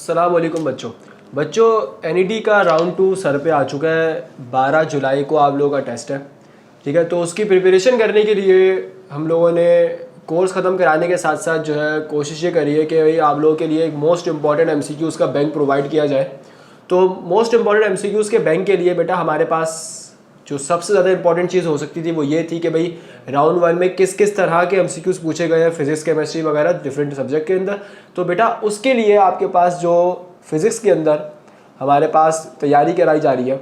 अस्सलाम वालेकुम बच्चों एनईटी का राउंड 2 सर पे आ चुका है। 12 जुलाई को आप लोगों का टेस्ट है, ठीक है। तो उसकी प्रिपरेशन करने के लिए हम लोगों ने कोर्स ख़त्म कराने के साथ साथ जो है कोशिश ये करी है कि भाई आप लोगों के लिए एक मोस्ट इंपॉर्टेंट एमसीक्यूज़ का बैंक प्रोवाइड किया जाए। तो मोस्ट इंपॉर्टेंट एमसीक्यूज़ के बैंक के लिए बेटा हमारे पास जो सबसे ज़्यादा इंपॉर्टेंट चीज़ हो सकती थी वो ये थी कि भाई राउंड 1 में किस किस तरह के एमसीक्यूज़ पूछे गए हैं, फिजिक्स केमिस्ट्री वगैरह डिफरेंट सब्जेक्ट के अंदर। तो बेटा उसके लिए आपके पास जो फिज़िक्स के अंदर हमारे पास तैयारी कराई जा रही है,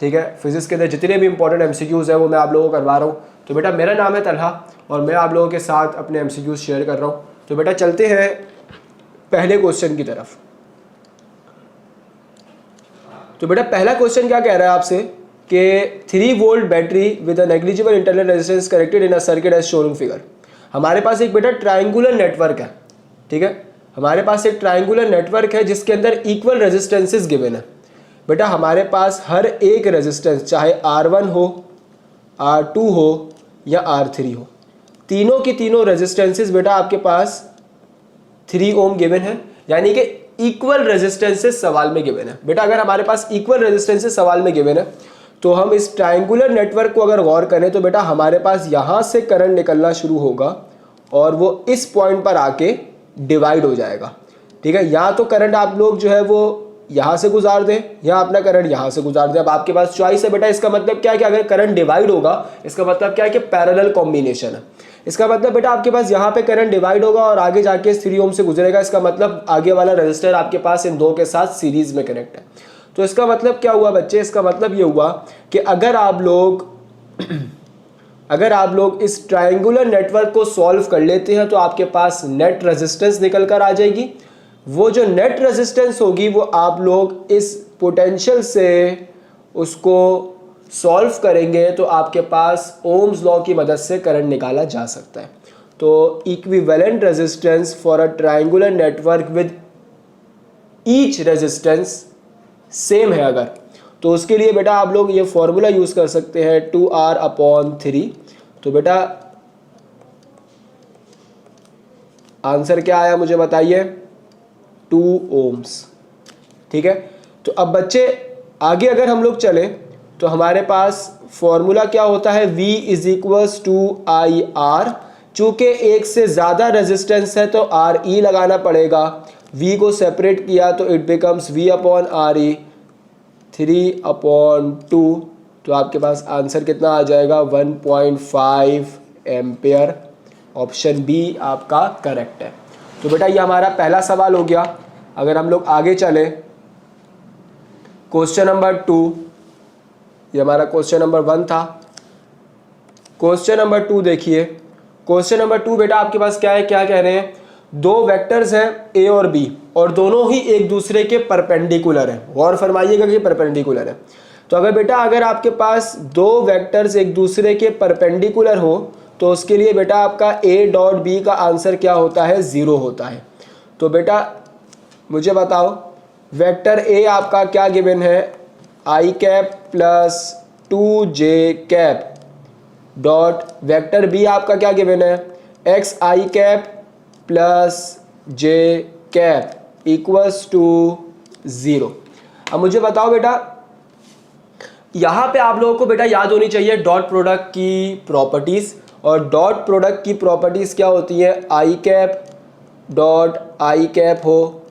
ठीक है। फिज़िक्स के अंदर जितने भी इंपॉर्टेंट एमसीक्यूज़ हैं वो मैं आप लोगों को करवा रहा हूँ। तो बेटा मेरा नाम है तलहा और मैं आप लोगों के साथ अपने एमसीक्यूज़ शेयर कर रहा हूँ। तो बेटा चलते हैं पहले क्वेश्चन की तरफ। तो बेटा पहला क्वेश्चन क्या कह रहा है आपसे कि 3 volt battery with a negligible internal resistance connected in a circuit as shown in figure. हमारे पास एक बेटा ट्रायंगुलर नेटवर्क है, ठीक है। हमारे पास एक ट्रायंगुलर नेटवर्क है जिसके अंदर इक्वल रेजिस्टेंसेस गिवन है। बेटा हमारे पास हर एक रेजिस्टेंस चाहे R1 हो, R2 हो या R3 हो, तीनों की तीनों रेजिस्टेंसेस बेटा आपके पास 3 ओम गिवन है, यानी कि इक्वल रेजिस्टेंसेस सवाल में गिवन है। बेटा अगर हमारे पास इक्वल रेजिस्टेंसेस सवाल में गिवन है तो हम इस ट्रायंगुलर नेटवर्क को अगर गौर करें तो बेटा हमारे पास यहाँ से करंट निकलना शुरू होगा और वो इस पॉइंट पर आके डिवाइड हो जाएगा, ठीक है। या तो करंट आप लोग जो है वो यहाँ से गुजार दें या अपना करंट यहाँ से गुजार दें। अब आपके पास चॉइस है बेटा। इसका मतलब क्या है कि अगर करंट डिवाइड होगा इसका मतलब क्या है कि पैरेलल कॉम्बिनेशन है। इसका मतलब बेटा आपके पास यहाँ पे करंट डिवाइड होगा और आगे जाके 3 ओम से गुजरेगा। इसका मतलब आगे वाला रजिस्टर आपके पास इन दो के साथ सीरीज में कनेक्ट है। तो इसका मतलब क्या हुआ बच्चे? इसका मतलब ये हुआ कि अगर आप लोग इस ट्रायंगुलर नेटवर्क को सॉल्व कर लेते हैं तो आपके पास नेट रेजिस्टेंस निकल कर आ जाएगी। वो जो नेट रेजिस्टेंस होगी वो आप लोग इस पोटेंशियल से उसको सॉल्व करेंगे तो आपके पास ओम्स लॉ की मदद से करंट निकाला जा सकता है। तो equivalent resistance for a triangular network with each resistance same है अगर, तो उसके लिए बेटा आप लोग ये फॉर्मूला यूज कर सकते हैं 2R/3। तो बेटा आंसर क्या आया मुझे बताइए? 2 ओम्स, ठीक है। तो अब बच्चे आगे अगर हम लोग चले तो हमारे पास फॉर्मूला क्या होता है? V = IR। चूंकि एक से ज्यादा रेजिस्टेंस है तो RE लगाना पड़ेगा। V को सेपरेट किया तो इट बिकम्स V/RE 3/2। तो आपके पास आंसर कितना आ जाएगा? 1.5 एम्पेयर। ऑप्शन बी आपका करेक्ट है। तो बेटा ये हमारा पहला सवाल हो गया। अगर हम लोग आगे चले क्वेश्चन नंबर 2, ये हमारा क्वेश्चन नंबर 1 था। क्वेश्चन नंबर 2 देखिए। क्वेश्चन नंबर 2 बेटा आपके पास क्या है? क्या कह रहे हैं? 2 वेक्टर्स हैं ए और बी और दोनों ही एक दूसरे के परपेंडिकुलर हैं। गौर फरमाइएगा कि परपेंडिकुलर है। तो अगर आपके पास 2 वेक्टर्स एक दूसरे के परपेंडिकुलर हो तो उसके लिए बेटा आपका ए डॉट बी का आंसर क्या होता है? 0 होता है। तो बेटा मुझे बताओ वेक्टर ए आपका क्या गिवन है? i cap plus 2j cap dot vector B आपका क्या गिवन है? xi cap plus j cap equals to 0। अब मुझे बताओ बेटा यहां पे आप लोगों को बेटा याद होनी चाहिए डॉट प्रोडक्ट की प्रॉपर्टीज। और डॉट प्रोडक्ट की प्रॉपर्टीज क्या होती है? i cap dot i cap हो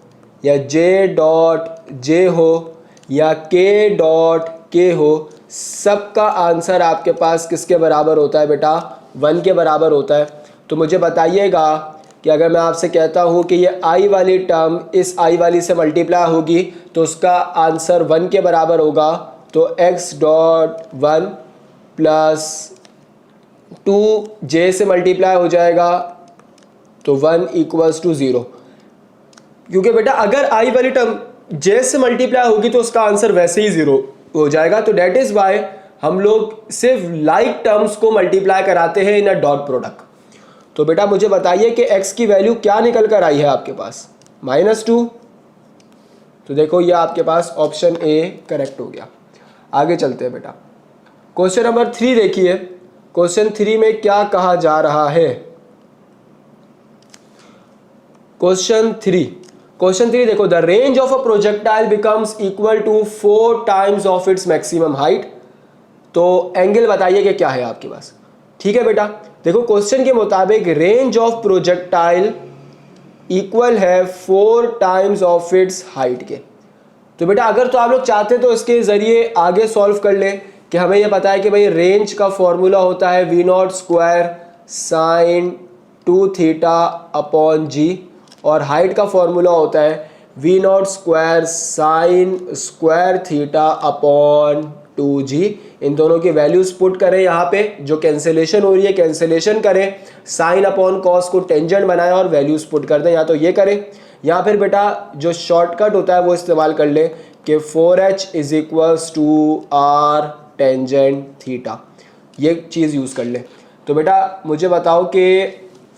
या j डॉट j हो या k डॉट k हो, सबका आंसर आपके पास किसके बराबर होता है बेटा? 1 के बराबर होता है। तो मुझे बताइएगा कि अगर मैं आपसे कहता हूं कि ये i वाली टर्म इस i वाली से मल्टीप्लाई होगी तो उसका आंसर 1 के बराबर होगा। तो x डॉट 1 प्लस 2j से मल्टीप्लाई हो जाएगा तो 1 इक्वल्स टू 0। क्योंकि बेटा अगर i वाली टर्म j से मल्टीप्लाई होगी तो उसका आंसर वैसे ही 0 हो जाएगा। तो डेट इज वाई हम लोग सिर्फ लाइक टर्म्स को मल्टीप्लाई कराते हैं इन अ डॉट प्रोडक्ट। तो बेटा मुझे बताइए कि x की वैल्यू क्या निकल कर आई है आपके पास? -2। तो देखो ये आपके पास ऑप्शन ए करेक्ट हो गया। आगे चलते हैं बेटा। क्वेश्चन नंबर 3 देखिए। क्वेश्चन 3 में क्या कहा जा रहा है? क्वेश्चन 3, क्वेश्चन 3 देखो, the range of a projectile becomes equal to 4 times of its maximum height. तो एंगल बताइए कि क्या है आपके पास। ठीक है बेटा, देखो क्वेश्चन के मुताबिक रेंज ऑफ प्रोजेक्टाइल इक्वल है 4 टाइम्स ऑफ इट्स हाइट के। तो बेटा अगर तो आप लोग चाहते तो इसके जरिए आगे सॉल्व कर ले कि हमें यह पता है कि भाई रेंज का फॉर्मूला होता है v naught square sine 2 theta upon g, और हाइट का फॉर्मूला होता है v naught square sine square theta upon 2g। इन दोनों की वैल्यूज पुट करें यहाँ पे, जो कैंसिलेशन हो रही है कैंसिलेशन करें, साइन अपॉन कॉस को टेंजेंट बनाएं और वैल्यूज पुट कर दें, या तो ये करें या फिर बेटा जो शॉर्टकट होता है वो इस्तेमाल कर ले कि 4h is equals to are tangent theta, ये चीज़ यूज़ कर ले। तो बेटा मुझे बताओ कि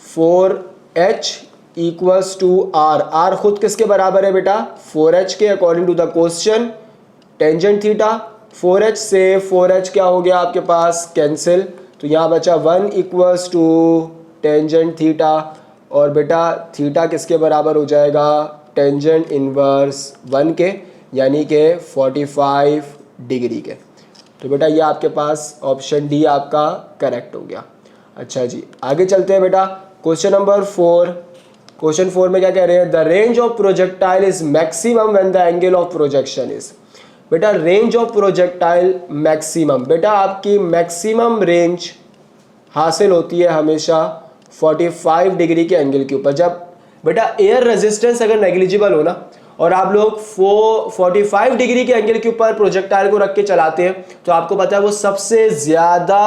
4h इक्वल्स टू आर खुद किसके बराबर है बेटा, 4h के according to the question tangent theta. 4h से 4h क्या हो गया आपके पास कैंसिल, तो यहाँ बचा 1 इक्वल्स टू टेंजेंट थीटा, और बेटा थीटा किसके बराबर हो जाएगा, टेंजेंट इनवर्स 1 के, यानी कि 45 डिग्री के। तो बेटा ये आपके पास ऑप्शन डी आपका करेक्ट हो गया। अच्छा जी आगे चलते हैं बेटा, क्वेश्चन नंबर 4। क्वेश्चन 4 में क्या कह रहे हैं, the range of projectile is maximum when the angle of projection is. बेटा रेंज ऑफ प्रोजेक्टाइल मैक्सिमम, बेटा आपकी मैक्सिमम रेंज हासिल होती है हमेशा 45 डिग्री के एंगल के ऊपर। जब बेटा एयर रेजिस्टेंस अगर नेग्लिजिबल हो ना, और आप लोग 45 डिग्री के एंगल के ऊपर प्रोजेक्टाइल को रख के चलाते हैं, तो आपको पता है वो सबसे ज़्यादा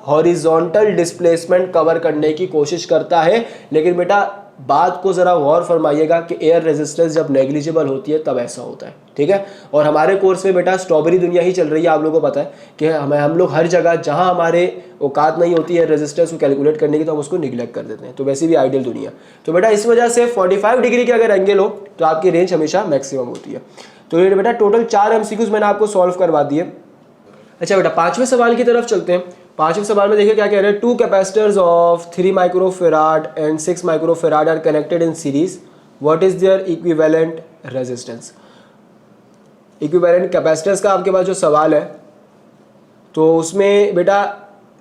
हॉरिजॉन्टल डिस्प्लेसमेंट कवर करने की कोशिश करता है। लेकिन बेटा बात को ज़रा गौर फरमाइएगा कि एयर रेजिस्टेंस जब नेग्लिजिबल होती है तब ऐसा होता है, ठीक है। और हमारे कोर्स में बेटा स्ट्रॉबेरी दुनिया ही चल रही है, आप लोगों को पता है कि हम लोग हर जगह जहां हमारे औकात नहीं होती है रेजिस्टेंस को कैलकुलेट करने की, तो हम उसको निगलेक्ट कर देते हैं। तो वैसे भी आइडियल दुनिया, तो बेटा इस वजह से 45 डिग्री के अगर एंगल हो तो आपकी रेंज हमेशा मैक्सिमम होती है। तो ये बेटा टोटल 4 MCQs मैंने आपको सॉल्व करवा दिए। अच्छा बेटा 5वें सवाल की तरफ चलते हैं। 5वें सवाल में देखिए क्या कह रहे हैं, 2 capacitors of 3 microfarad and 6 microfarad are connected in series, what is their equivalent resistance. Equivalent capacitors का आपके पास जो सवाल है, तो उसमें बेटा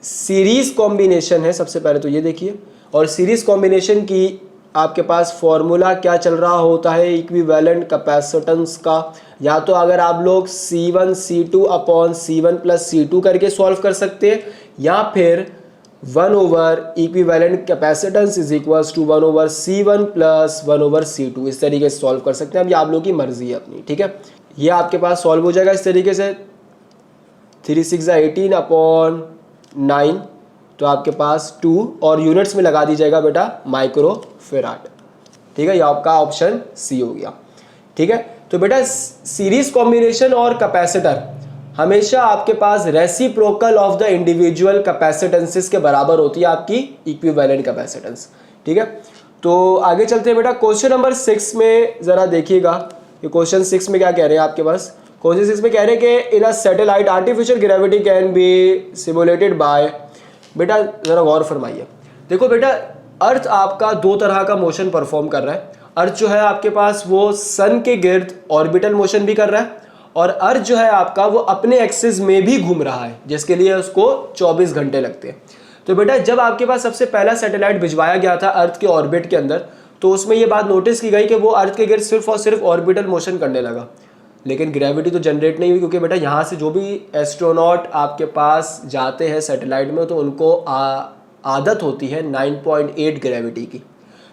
सीरीज कॉम्बिनेशन है सबसे पहले तो ये देखिए, और सीरीज कॉम्बिनेशन की आपके पास फॉर्मूला क्या चल रहा होता है इक्विवेलेंट कैपेसिटेंस का, या तो अगर आप लोग C1 C2 upon C1 plus C2 करके सॉल्व कर सकते हैं, या फिर 1 over equivalent capacitance is equals to 1 over C1 plus 1 over C2, इस तरीके से सॉल्व कर सकते हैं। अब ये आप लोगों की मर्जी है अपनी, ठीक है। ये आपके पास सॉल्व हो जाएगा इस तरीके से, 3 6 18 अपॉन 9, तो आपके पास 2 और यूनिट्स में लगा दीजिएगा बेटा माइक्रोफेराड, ठीक है। ये आपका ऑप्शन सी हो गया, ठीक है। तो बेटा सीरीज कॉम्बिनेशन और कैपेसिटर हमेशा आपके पास रेसिप्रोकल ऑफ द इंडिविजुअल कैपेसिटेंसेस के बराबर होती है आपकी इक्विवेलेंट कैपेसिटेंस, ठीक है। तो आगे चलते हैं बेटा, क्वेश्चन नंबर 6 में जरा देखिएगा, ये क्वेश्चन 6 में क्या कह रहे हैं आपके पास। क्वेश्चन 6 में कह रहे हैं कि in a satellite artificial gravity can be simulated by, बेटा ज़रा गौर फरमाइए। देखो बेटा अर्थ आपका 2 तरह का मोशन परफॉर्म कर रहा है। अर्थ जो है आपके पास वो सन के गिर्द ऑर्बिटल मोशन भी कर रहा है, और अर्थ जो है आपका वो अपने एक्सिस में भी घूम रहा है, जिसके लिए उसको 24 घंटे लगते हैं। तो बेटा जब आपके पास सबसे पहला सैटेलाइट भिजवाया गया था अर्थ के ऑर्बिट के अंदर, तो उसमें ये बात नोटिस की गई कि वो अर्थ के गिर्द सिर्फ और सिर्फ ऑर्बिटल मोशन करने लगा, लेकिन ग्रेविटी तो जनरेट नहीं हुई, क्योंकि बेटा यहाँ से जो भी एस्ट्रोनॉट आपके पास जाते हैं सैटेलाइट में, तो उनको आदत होती है 9.8 ग्रेविटी की।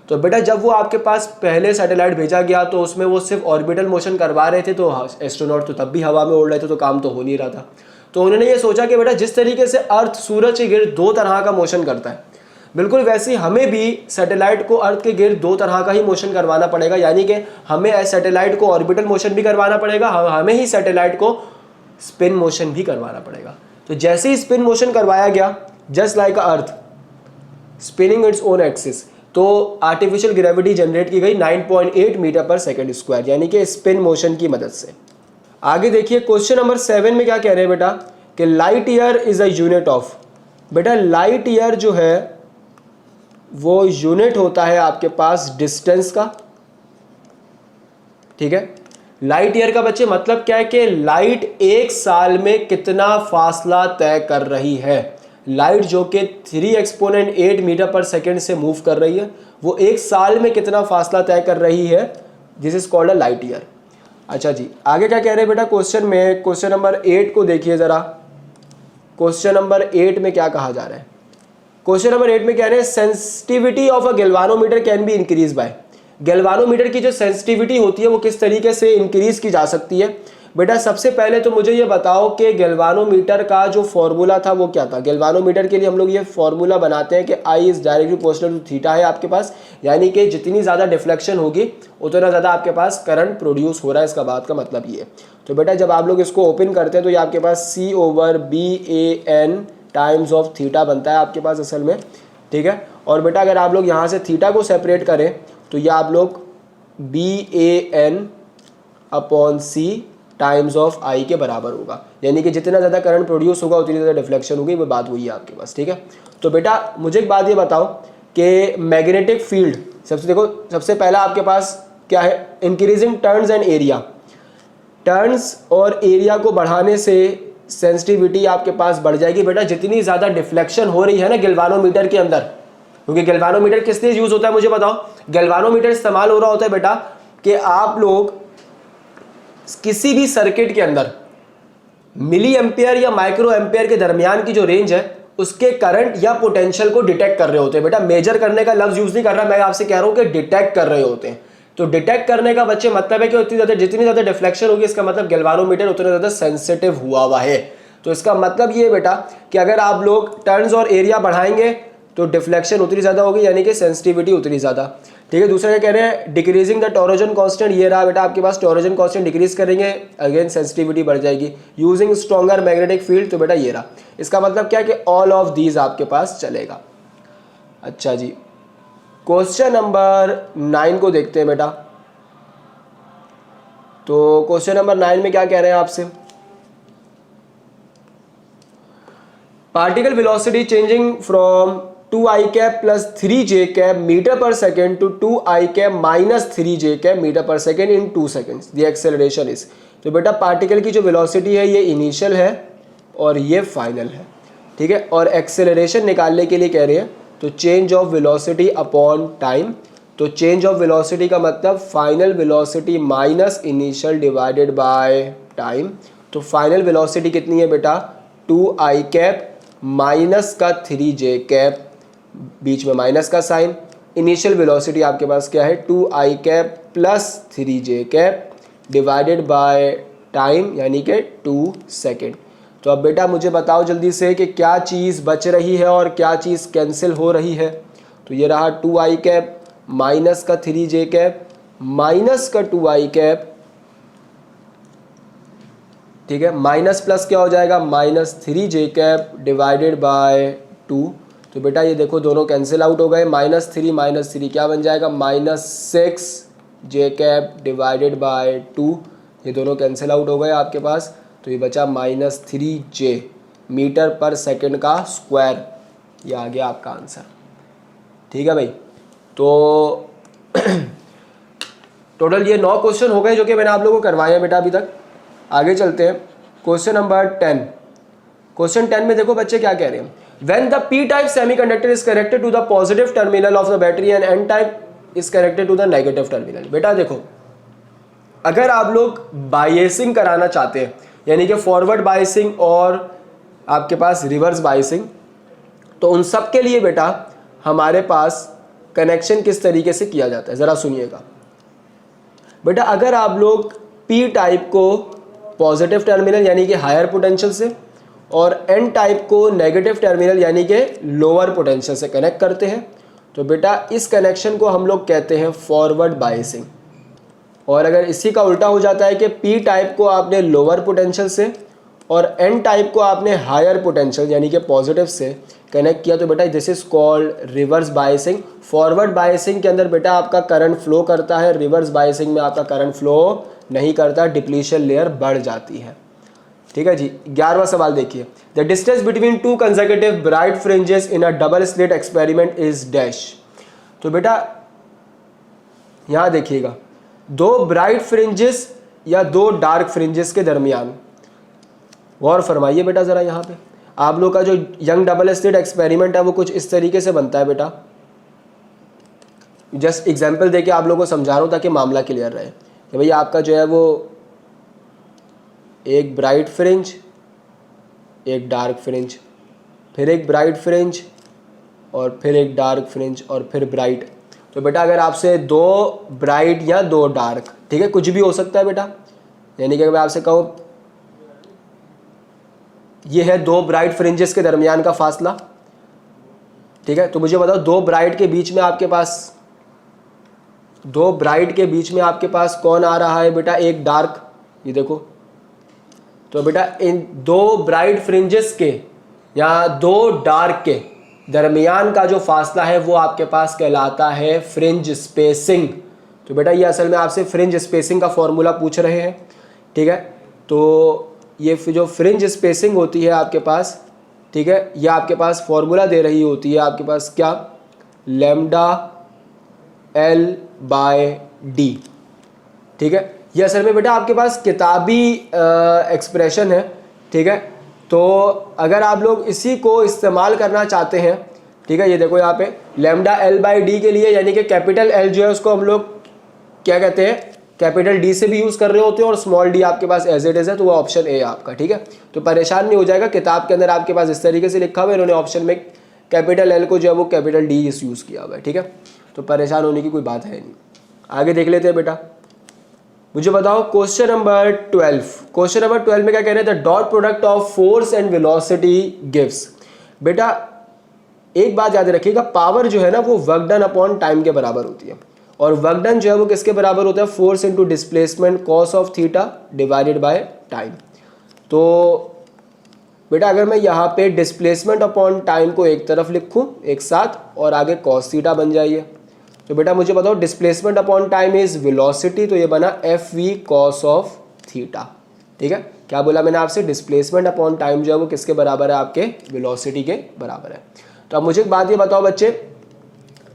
तो बेटा जब वो आपके पास पहले सैटेलाइट भेजा गया तो उसमें वो सिर्फ ऑर्बिटल मोशन करवा रहे थे, तो एस्ट्रोनॉट तो तब भी हवा में उड़ रहे थे, तो काम तो हो नहीं रहा था। तो उन्होंने ये सोचा कि बेटा जिस तरीके से अर्थ सूरज के गिर्द 2 तरह का मोशन करता है, बिल्कुल वैसे हमें भी सैटेलाइट को अर्थ के गिर्द 2 तरह का ही मोशन करवाना पड़ेगा, यानी कि हमें सैटेलाइट को ऑर्बिटल मोशन भी करवाना पड़ेगा, हमें ही सैटेलाइट को स्पिन मोशन भी करवाना पड़ेगा। तो जैसे ही स्पिन मोशन करवाया गया, just like earth spinning its own axis, तो आर्टिफिशियल ग्रेविटी जनरेट की गई 9.8 मीटर पर सेकेंड स्क्वायर, यानी कि स्पिन मोशन की मदद से। आगे देखिए क्वेश्चन नंबर 7 में क्या कह रहे हैं बेटा कि light year is a unit of, बेटा लाइट ईयर जो है वो यूनिट होता है आपके पास डिस्टेंस का, ठीक है। लाइट ईयर का बच्चे मतलब क्या है कि लाइट एक साल में कितना फासला तय कर रही है। लाइट जो कि 3 एक्सपोनेंट 8 मीटर पर सेकेंड से मूव कर रही है, वो एक साल में कितना फासला तय कर रही है, this is called a light year. अच्छा जी, आगे क्या कह रहे हैं बेटा क्वेश्चन में, क्वेश्चन नंबर 8 को देखिए जरा। क्वेश्चन नंबर 8 में क्या कहा जा रहा है? क्वेश्चन नंबर 8 में कह रहे हैं sensitivity of a galvanometer can be increase by. Galvanometer की जो सेंसिटिविटी होती है वो किस तरीके से इंक्रीज की जा सकती है? बेटा सबसे पहले तो मुझे ये बताओ कि गैल्वानोमीटर का जो फॉर्मूला था वो क्या था। गैल्वानोमीटर के लिए हम लोग ये फॉर्मूला बनाते हैं कि I is directly proportional to theta है आपके पास, यानी कि जितनी ज़्यादा डिफ्लेक्शन होगी उतना ज़्यादा आपके पास करंट प्रोड्यूस हो रहा है, इसका बात का मतलब ये है। तो बेटा जब आप लोग इसको ओपन करते हैं तो ये आपके पास C/BAN टाइम्स ऑफ थीटा बनता है आपके पास असल में, ठीक है। और बेटा अगर आप लोग यहाँ से थीटा को सेपरेट करें तो ये आप लोग BAN/C टाइम्स ऑफ आई के बराबर होगा, यानी कि जितना ज़्यादा करंट प्रोड्यूस होगा उतनी ज़्यादा डिफ्लेक्शन होगी, वो बात वही है आपके पास, ठीक है। तो बेटा मुझे एक बात ये बताओ कि मैग्नेटिक फील्ड, सबसे पहला आपके पास क्या है, increasing turns and area. Turns और एरिया को बढ़ाने से सेंसिटिविटी आपके पास बढ़ जाएगी बेटा, जितनी ज़्यादा डिफ्लेक्शन हो रही है ना गैल्वानोमीटर के अंदर, क्योंकि गैल्वानोमीटर किस लिए यूज़ होता है मुझे बताओ। गैल्वानोमीटर इस्तेमाल हो रहा होता है बेटा कि आप लोग किसी भी सर्किट के अंदर मिली एम्पियर या माइक्रो एम्पियर के दरमियान की जो रेंज है उसके करंट या पोटेंशियल को डिटेक्ट कर रहे होते हैं। बेटा मेजर करने का लफ्ज यूज नहीं कर रहा, मैं आपसे कह रहा हूं कि डिटेक्ट कर रहे होते हैं। तो डिटेक्ट करने का बच्चे मतलब है कि जितनी ज्यादा डिफ्लेक्शन होगी इसका मतलब गैल्वानोमीटर उतना ज्यादा सेंसिटिव हुआ है। तो इसका मतलब ये बेटा कि अगर आप लोग टर्न्स और एरिया बढ़ाएंगे तो डिफ्लेक्शन उतनी ज्यादा होगी, यानी कि सेंसिटिविटी उतनी ज्यादा, ठीक है। दूसरा क्या कह रहे हैं, डिक्रीजिंग द टॉरोजन कांस्टेंट, ये रहा बेटा आपके पास टॉरोजन कांस्टेंट डिक्रीज करेंगे अगेन सेंसिटिविटी बढ़ जाएगी। यूजिंग स्ट्रॉन्गर मैग्नेटिक फील्ड, तो बेटा ये रहा, इसका मतलब क्या कि ऑल ऑफ दीज आपके पास चलेगा। अच्छा जी, क्वेश्चन नंबर 9 को देखते हैं बेटा। तो क्वेश्चन नंबर 9 में क्या कह रहे हैं आपसे, particle velocity changing from 2i cap plus 3j cap metre per second to 2i cap minus 3j cap metre per second in 2 seconds, the acceleration is. तो बेटा पार्टिकल की जो वेलोसिटी है ये इनिशियल है और ये फाइनल है, ठीक है। और एक्सेलरेशन निकालने के लिए कह रहे हैं तो change of velocity upon time. तो चेंज ऑफ वेलोसिटी का मतलब final velocity minus initial divided by time. तो फाइनल वेलोसिटी कितनी है बेटा, 2i कैप माइनस का 3j कैप, बीच में माइनस का साइन। इनिशियल वेलोसिटी आपके पास क्या है, 2i cap plus 3j cap divided by time, यानी कि 2 सेकेंड। तो अब बेटा मुझे बताओ जल्दी से कि क्या चीज़ बच रही है और क्या चीज़ कैंसिल हो रही है। तो ये रहा 2i कैप माइनस का 3j कैप माइनस का 2i कैप, ठीक है। माइनस प्लस क्या हो जाएगा, minus 3j cap divided by 2। तो बेटा ये देखो दोनों कैंसिल आउट हो गए, -3 क्या बन जाएगा, -6j कैप डिवाइडेड बाय 2। ये दोनों कैंसिल आउट हो गए आपके पास, तो ये बचा -3j मीटर पर सेकंड का स्क्वायर। ये आ गया आपका आंसर, ठीक है भाई। तो टोटल ये 9 क्वेश्चन हो गए जो कि मैंने आप लोगों को करवाए हैं बेटा अभी तक। आगे चलते हैं, क्वेश्चन नंबर 10। क्वेश्चन 10 में देखो बच्चे क्या कह रहे हैं, when the P type semiconductor is connected to the positive terminal of the battery and N type is connected to the negative terminal. बेटा देखो अगर आप लोग बायसिंग कराना चाहते हैं, यानी कि फॉरवर्ड बायसिंग और आपके पास रिवर्स बायसिंग, तो उन सब के लिए बेटा हमारे पास कनेक्शन किस तरीके से किया जाता है ज़रा सुनिएगा। बेटा अगर आप लोग पी टाइप को पॉजिटिव टर्मिनल यानी कि हायर पोटेंशियल से और एन टाइप को नेगेटिव टर्मिनल यानी कि लोअर पोटेंशियल से कनेक्ट करते हैं, तो बेटा इस कनेक्शन को हम लोग कहते हैं फॉरवर्ड बायसिंग। और अगर इसी का उल्टा हो जाता है कि पी टाइप को आपने लोअर पोटेंशियल से और एन टाइप को आपने हायर पोटेंशियल यानी कि पॉजिटिव से कनेक्ट किया, तो बेटा this is called reverse biasing. Forward biasing के अंदर बेटा आपका करंट फ्लो करता है, रिवर्स बायसिंग में आपका करंट फ्लो नहीं करता, डिप्लीशन लेयर बढ़ जाती है, ठीक है जी। 11वां सवाल देखिए, the distance between 2 consecutive bright fringes in a double slit experiment is dash. तो बेटा यहां देखिएगा दो ब्राइट फ्रिंजेस या दो डार्क फ्रिंजेस के दरमियान। गौर फरमाइए बेटा ज़रा, यहाँ पे आप लोग का जो यंग डबल स्लिट एक्सपेरिमेंट है वो कुछ इस तरीके से बनता है बेटा। जस्ट एग्जाम्पल देके आप लोगों को समझा रहा हूँ ताकि मामला क्लियर रहे कि भैया आपका जो है वो एक ब्राइट फ्रिंज, एक डार्क फ्रिंज, फिर एक ब्राइट फ्रिंज और फिर एक डार्क फ्रिंज और फिर ब्राइट। तो बेटा अगर आपसे दो ब्राइट या दो डार्क, ठीक है, कुछ भी हो सकता है बेटा, यानी कि मैं आपसे कहूँ ये है दो ब्राइट फ्रिंजेस के दरमियान का फासला, ठीक है, तो मुझे बताओ दो ब्राइट के बीच में आपके पास कौन आ रहा है बेटा, एक डार्क, ये देखो। तो बेटा इन दो ब्राइट फ्रिंजेस के या दो डार्क के दरमियान का जो फासला है वो आपके पास कहलाता है फ्रिंज स्पेसिंग। तो बेटा ये असल में आपसे फ्रिंज स्पेसिंग का फॉर्मूला पूछ रहे हैं, ठीक है। तो ये जो फ्रिंज स्पेसिंग होती है आपके पास, ठीक है, ये आपके पास फॉर्मूला दे रही होती है आपके पास क्या, लैम्डा L बाय डी, ठीक है। ये असल में बेटा आपके पास किताबी एक्सप्रेशन है, ठीक है। तो अगर आप लोग इसी को इस्तेमाल करना चाहते हैं, ठीक है, ये देखो यहाँ पे लैम्डा L बाई डी के लिए, यानी कि कैपिटल L जो है उसको हम लोग क्या कहते हैं, कैपिटल D से भी यूज़ कर रहे होते हैं और स्मॉल d आपके पास एज इट इज़ है, तो वो ऑप्शन ए आपका, ठीक है। तो परेशान नहीं हो जाएगा, किताब के अंदर आपके पास इस तरीके से लिखा हुआ है, इन्होंने ऑप्शन में कैपिटल L को जो है वो कैपिटल D यूज़ किया हुआ है, ठीक है। तो परेशान होने की कोई बात है नहीं। आगे देख लेते हैं बेटा, मुझे बताओ क्वेश्चन नंबर 12। क्वेश्चन नंबर 12 में क्या कह रहे हैं, the dot product of force and velocity gives. बेटा एक बात याद रखिएगा, पावर जो है ना वो वर्क डन अपॉन टाइम के बराबर होती है, और वर्क डन जो है वो किसके बराबर होता है, force into displacement cos of theta divided by time. तो बेटा अगर मैं यहाँ पे डिस्प्लेसमेंट अपॉन टाइम को एक तरफ लिखूँ एक साथ और आगे कॉस थीटा बन जाइए, तो बेटा मुझे बताओ displacement upon time is velocity, तो ये बना F V cos of theta, ठीक है। क्या बोला मैंने आपसे, डिस्प्लेसमेंट अपॉन टाइम जो है वो किसके बराबर है, आपके वेलोसिटी के बराबर है। तो अब मुझे एक बात ये बताओ बच्चे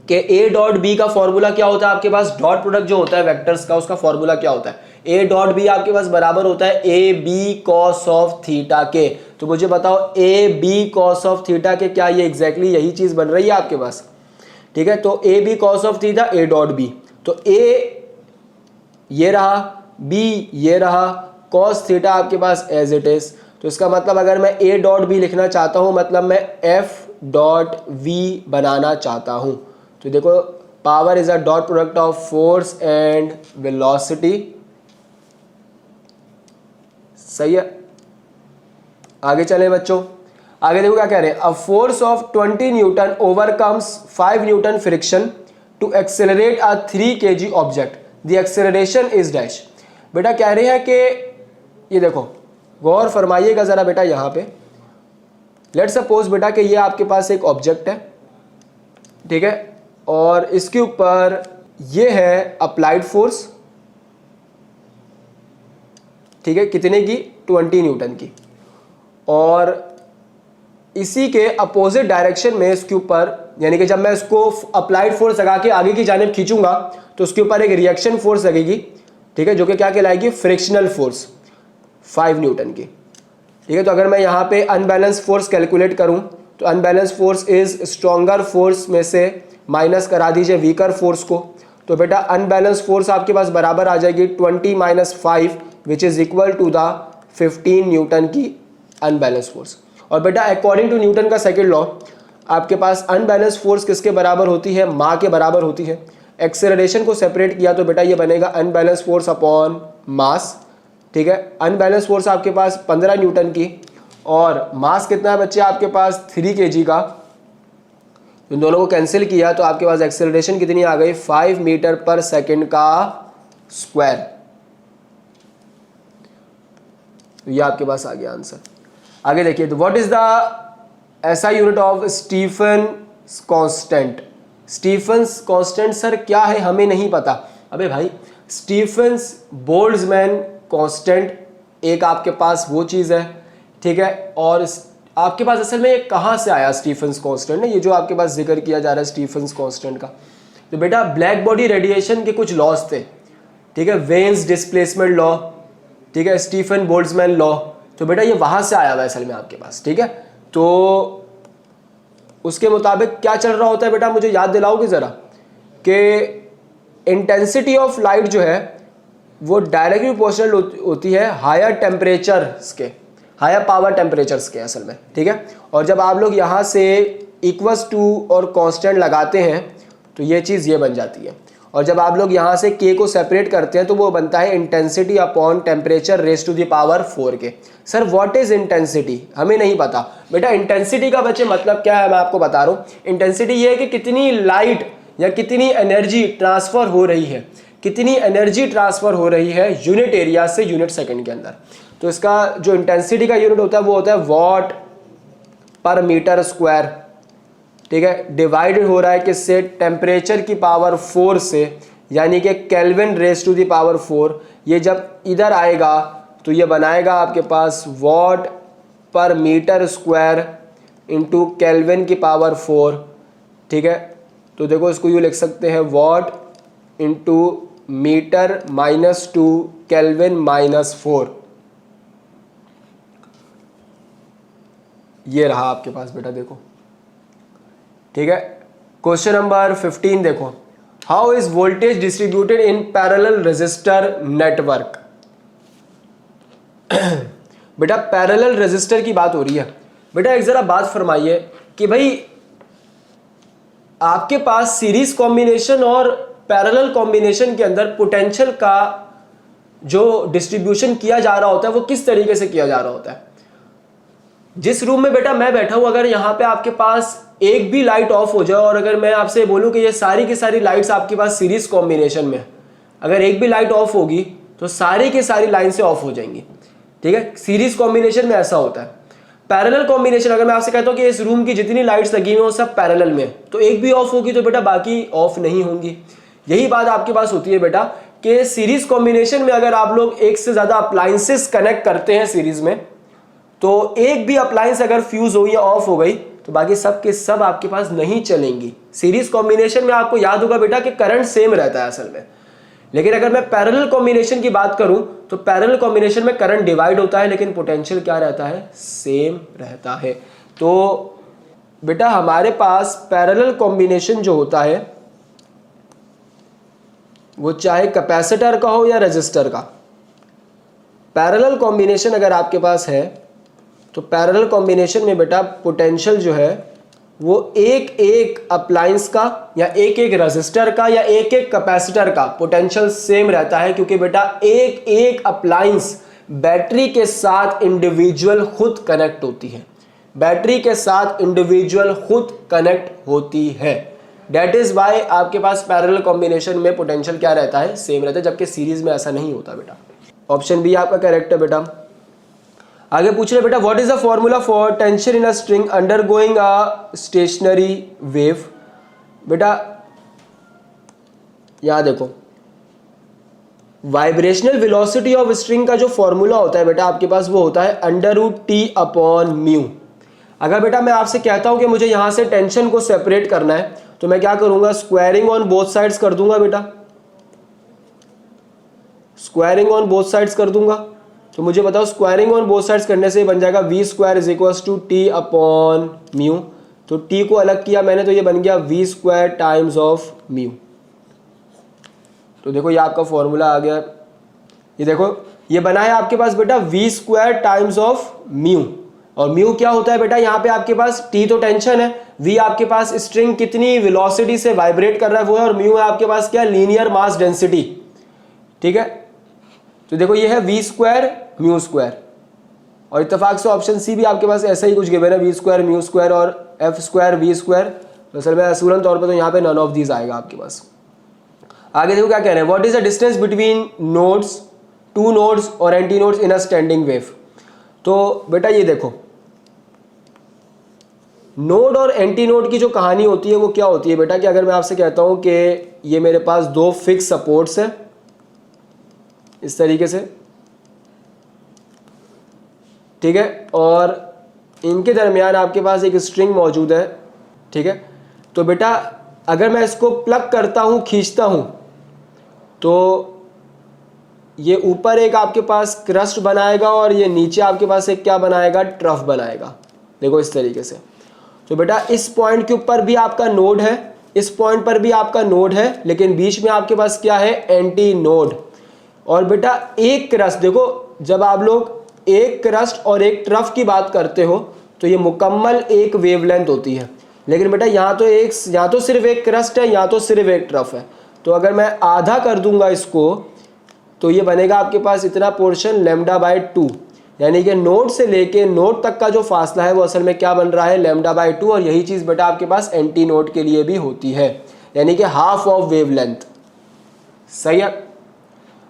कि ए डॉट बी का फॉर्मूला क्या होता है, आपके पास डॉट प्रोडक्ट जो होता है वेक्टर्स का उसका फॉर्मूला क्या होता है, ए डॉट बी आपके पास बराबर होता है A B cos of theta के। तो मुझे बताओ A B cos of theta के, क्या ये एग्जैक्टली यही चीज बन रही है आपके पास, ठीक है। तो A B cos of theta A dot B, तो ए ये रहा, बी ये रहा, कॉस थीटा आपके पास एज इट इज। तो इसका मतलब अगर मैं ए डॉट बी लिखना चाहता हूं, मतलब मैं एफ डॉट वी बनाना चाहता हूं। तो देखो power is a dot product of force and velocity, सही है। आगे चले बच्चों, आगे देखो क्या कह रहे हैं, a force of 20 newton overcomes 5 newton friction to accelerate a 3 kg object, the acceleration is dash. बेटा कह रहे हैं कि ये देखो गौर फरमाइएगा जरा बेटा, यहाँ पे लेट सपोज बेटा कि ये आपके पास एक ऑब्जेक्ट है, ठीक है, और इसके ऊपर ये है अप्लाइड फोर्स, ठीक है, कितने की, 20 न्यूटन की, और इसी के अपोजिट डायरेक्शन में इसके ऊपर, यानी कि जब मैं इसको अप्लाइड फोर्स लगा के आगे की जानिब खींचूंगा तो उसके ऊपर एक रिएक्शन फोर्स लगेगी, ठीक है, जो कि क्या कहलाएगी, फ्रिक्शनल फोर्स 5 न्यूटन की, ठीक है। तो अगर मैं यहाँ पे अनबैलेंस फोर्स कैलकुलेट करूँ तो unbalance force is stronger force में से माइनस करा दीजिए वीकर फोर्स को, तो बेटा अनबैलेंस फोर्स आपके पास बराबर आ जाएगी 20 - 5 which is equal to the 15 newton की अनबैलेंस फोर्स। और बेटा अकॉर्डिंग टू न्यूटन का सेकंड लॉ आपके पास अनबैलेंस फोर्स किसके बराबर होती है, माँ के बराबर होती है। एक्सेलरेशन को सेपरेट किया तो बेटा ये बनेगा अनबैलेंस फोर्स अपॉन मास, ठीक है। अनबैलेंस फोर्स आपके पास 15 न्यूटन की और मास कितना है बच्चे आपके पास 3 kg का, इन दोनों को कैंसिल किया तो आपके पास एक्सेलरेशन कितनी आ गई, 5 मीटर पर सेकेंड का स्क्वायर। तो ये आपके पास आ गया आंसर। आगे देखिए, तो what is the SI unit of Stefan constant. Stefan's constant sir क्या है, हमें नहीं पता। अबे भाई स्टीफन्स बोल्ट्जमैन कांस्टेंट एक आपके पास वो चीज़ है, ठीक है, और आपके पास असल में ये कहाँ से आया स्टीफन्स कांस्टेंट है, ये जो आपके पास जिक्र किया जा रहा है स्टीफन्स कांस्टेंट का। तो बेटा ब्लैक बॉडी रेडिएशन के कुछ लॉस थे, ठीक है, वेन्स डिस्प्लेसमेंट लॉ, ठीक है, स्टीफन बोल्ट्जमैन लॉ। तो बेटा ये वहां से आया हुआ है असल में आपके पास, ठीक है। तो उसके मुताबिक क्या चल रहा होता है बेटा, मुझे याद दिलाओगे जरा कि इंटेंसिटी ऑफ लाइट जो है वो डायरेक्टली प्रोपोर्शनल होती है हायर टेम्परेचर्स के, हायर पावर टेम्परेचर्स के असल में, ठीक है। और जब आप लोग यहाँ से इक्वल्स टू और कांस्टेंट लगाते हैं तो ये चीज़ ये बन जाती है। और जब आप लोग यहाँ से k को सेपरेट करते हैं तो वो बनता है intensity upon temperature raise to the power 4 के। सर व्हाट इज इंटेंसिटी, हमें नहीं पता बेटा। इंटेंसिटी का बच्चे मतलब क्या है मैं आपको बता रहा हूँ। इंटेंसिटी ये है कि कितनी लाइट या कितनी एनर्जी ट्रांसफर हो रही है, कितनी एनर्जी ट्रांसफर हो रही है यूनिट एरिया से यूनिट सेकंड के अंदर। तो इसका जो इंटेंसिटी का यूनिट होता है वो होता है वॉट पर मीटर स्क्वायर, ठीक है। डिवाइडेड हो रहा है किससे, टेम्परेचर की पावर 4 से, यानी कि kelvin raise to the power 4। ये जब इधर आएगा तो ये बनाएगा आपके पास वॉट पर मीटर स्क्वायर इंटू केल्विन की पावर 4, ठीक है। तो देखो इसको यूँ लिख सकते हैं वॉट इंटू मीटर -2 केल्विन -4। ये रहा आपके पास बेटा, देखो, ठीक है। क्वेश्चन नंबर 15 देखो, how is voltage distributed in parallel resistor network. बेटा पैरेलल रेजिस्टर की बात हो रही है। बेटा एक जरा बात फरमाइए कि भाई आपके पास सीरीज कॉम्बिनेशन और पैरेलल कॉम्बिनेशन के अंदर पोटेंशियल का जो डिस्ट्रीब्यूशन किया जा रहा होता है वो किस तरीके से किया जा रहा होता है। जिस रूम में बेटा मैं बैठा हूं, अगर यहां पे आपके पास एक भी लाइट ऑफ हो जाए और अगर मैं आपसे बोलूं कि ये सारी की सारी लाइट्स आपके पास सीरीज कॉम्बिनेशन में, अगर एक भी लाइट ऑफ होगी तो सारी की सारी लाइन से ऑफ हो जाएंगी, ठीक है। सीरीज कॉम्बिनेशन में ऐसा होता है। पैरेलल कॉम्बिनेशन, अगर मैं आपसे कहता हूं कि इस रूम की जितनी लाइट्स लगी हुई हैं वो सब पैरेलल में, तो एक भी ऑफ होगी तो बेटा बाकी ऑफ नहीं होंगी। यही बात आपके पास होती है बेटा कि सीरीज कॉम्बिनेशन में अगर आप लोग एक से ज्यादा अप्लायंसेस कनेक्ट करते हैं सीरीज में, तो एक भी अप्लायंस अगर फ्यूज हो या ऑफ हो गई तो बाकी सब के सब आपके पास नहीं चलेंगी। सीरीज कॉम्बिनेशन में आपको याद होगा बेटा कि करंट सेम रहता है असल में, लेकिन अगर मैं पैरेलल कॉम्बिनेशन की बात करूं तो पैरेलल कॉम्बिनेशन में करंट डिवाइड होता है लेकिन पोटेंशियल क्या रहता है, सेम रहता है। तो बेटा हमारे पास पैरेलल कॉम्बिनेशन जो होता है वो चाहे कैपेसिटर का हो या रेजिस्टर का, पैरेलल कॉम्बिनेशन अगर आपके पास है तो पैरेलल कॉम्बिनेशन में बेटा पोटेंशियल जो है वो एक एक अप्लायंस का या एक एक रेजिस्टर का या एक एक कैपेसिटर का पोटेंशियल सेम रहता है, क्योंकि बेटा एक एक अप्लायंस बैटरी के साथ इंडिविजुअल खुद कनेक्ट होती है, बैटरी के साथ इंडिविजुअल खुद कनेक्ट होती है। दैट इज वाई आपके पास पैरेलल कॉम्बिनेशन में पोटेंशियल क्या रहता है, सेम रहता है, जबकि सीरीज में ऐसा नहीं होता बेटा। ऑप्शन बी आपका करेक्ट है बेटा। आगे पूछ रहे बेटा what is the formula for tension in a string undergoing a stationary wave. बेटा यहां देखो, वाइब्रेशनल वेलोसिटी ऑफ स्ट्रिंग का जो फॉर्मूला होता है बेटा आपके पास वो होता है √T/μ। अगर बेटा मैं आपसे कहता हूं कि मुझे यहां से टेंशन को सेपरेट करना है तो मैं क्या करूंगा, स्क्वायरिंग ऑन बोथ साइड्स कर दूंगा बेटा, स्क्वायरिंग ऑन बोथ साइड्स कर दूंगा। तो मुझे बताओ स्क्वायरिंग ऑन बोथ साइड्स करने से बन जाएगा v² = T/μ। तो T को अलग किया मैंने तो ये बन गया v² टाइम्स ऑफ μ। तो देखो ये आपका फॉर्मूला आ गया, ये देखो ये बना है आपके पास बेटा v² टाइम्स ऑफ μ। और μ क्या होता है बेटा, यहाँ पे आपके पास T तो टेंशन है, v आपके पास स्ट्रिंग कितनी वेलोसिटी से वाइब्रेट कर रहा है वो है, और μ है आपके पास क्या, लीनियर मास डेंसिटी, ठीक है। तो देखो ये है v² μ², और इत्तेफाक से ऑप्शन सी भी आपके पास ऐसा ही कुछ गिवन है v² μ² और f² v²। तो असल में असूलन तौर पर तो यहाँ पे नन ऑफ दीज आएगा आपके पास। आगे देखो क्या कह रहे हैं, what is the distance between nodes, two nodes और antinodes in a standing wave. तो बेटा ये देखो नोड और एंटी नोड की जो कहानी होती है वो क्या होती है बेटा कि अगर मैं आपसे कहता हूं कि ये मेरे पास दो फिक्स सपोर्ट्स हैं इस तरीके से, ठीक है, और इनके दरमियान आपके पास एक स्ट्रिंग मौजूद है, ठीक है। तो बेटा अगर मैं इसको प्लग करता हूं, खींचता हूं, तो ये ऊपर एक आपके पास क्रस्ट बनाएगा और ये नीचे आपके पास एक क्या बनाएगा, ट्रफ बनाएगा। देखो इस तरीके से। तो बेटा इस पॉइंट के ऊपर भी आपका नोड है, इस पॉइंट पर भी आपका नोड है, लेकिन बीच में आपके पास क्या है, एंटी नोड। और बेटा एक क्रस्ट, देखो जब आप लोग एक क्रस्ट और एक ट्रफ की बात करते हो तो ये मुकम्मल एक वेवलेंथ होती है, लेकिन बेटा यहाँ तो सिर्फ एक क्रस्ट है, यहाँ तो सिर्फ एक ट्रफ है। तो अगर मैं आधा कर दूंगा इसको तो ये बनेगा आपके पास इतना पोर्शन λ/2, यानी कि नोड से लेके नोड तक का जो फासला है वो असल में क्या बन रहा है, λ/2। और यही चीज़ बेटा आपके पास एंटी नोड के लिए भी होती है, यानी कि हाफ ऑफ वेवलेंथ। सही है।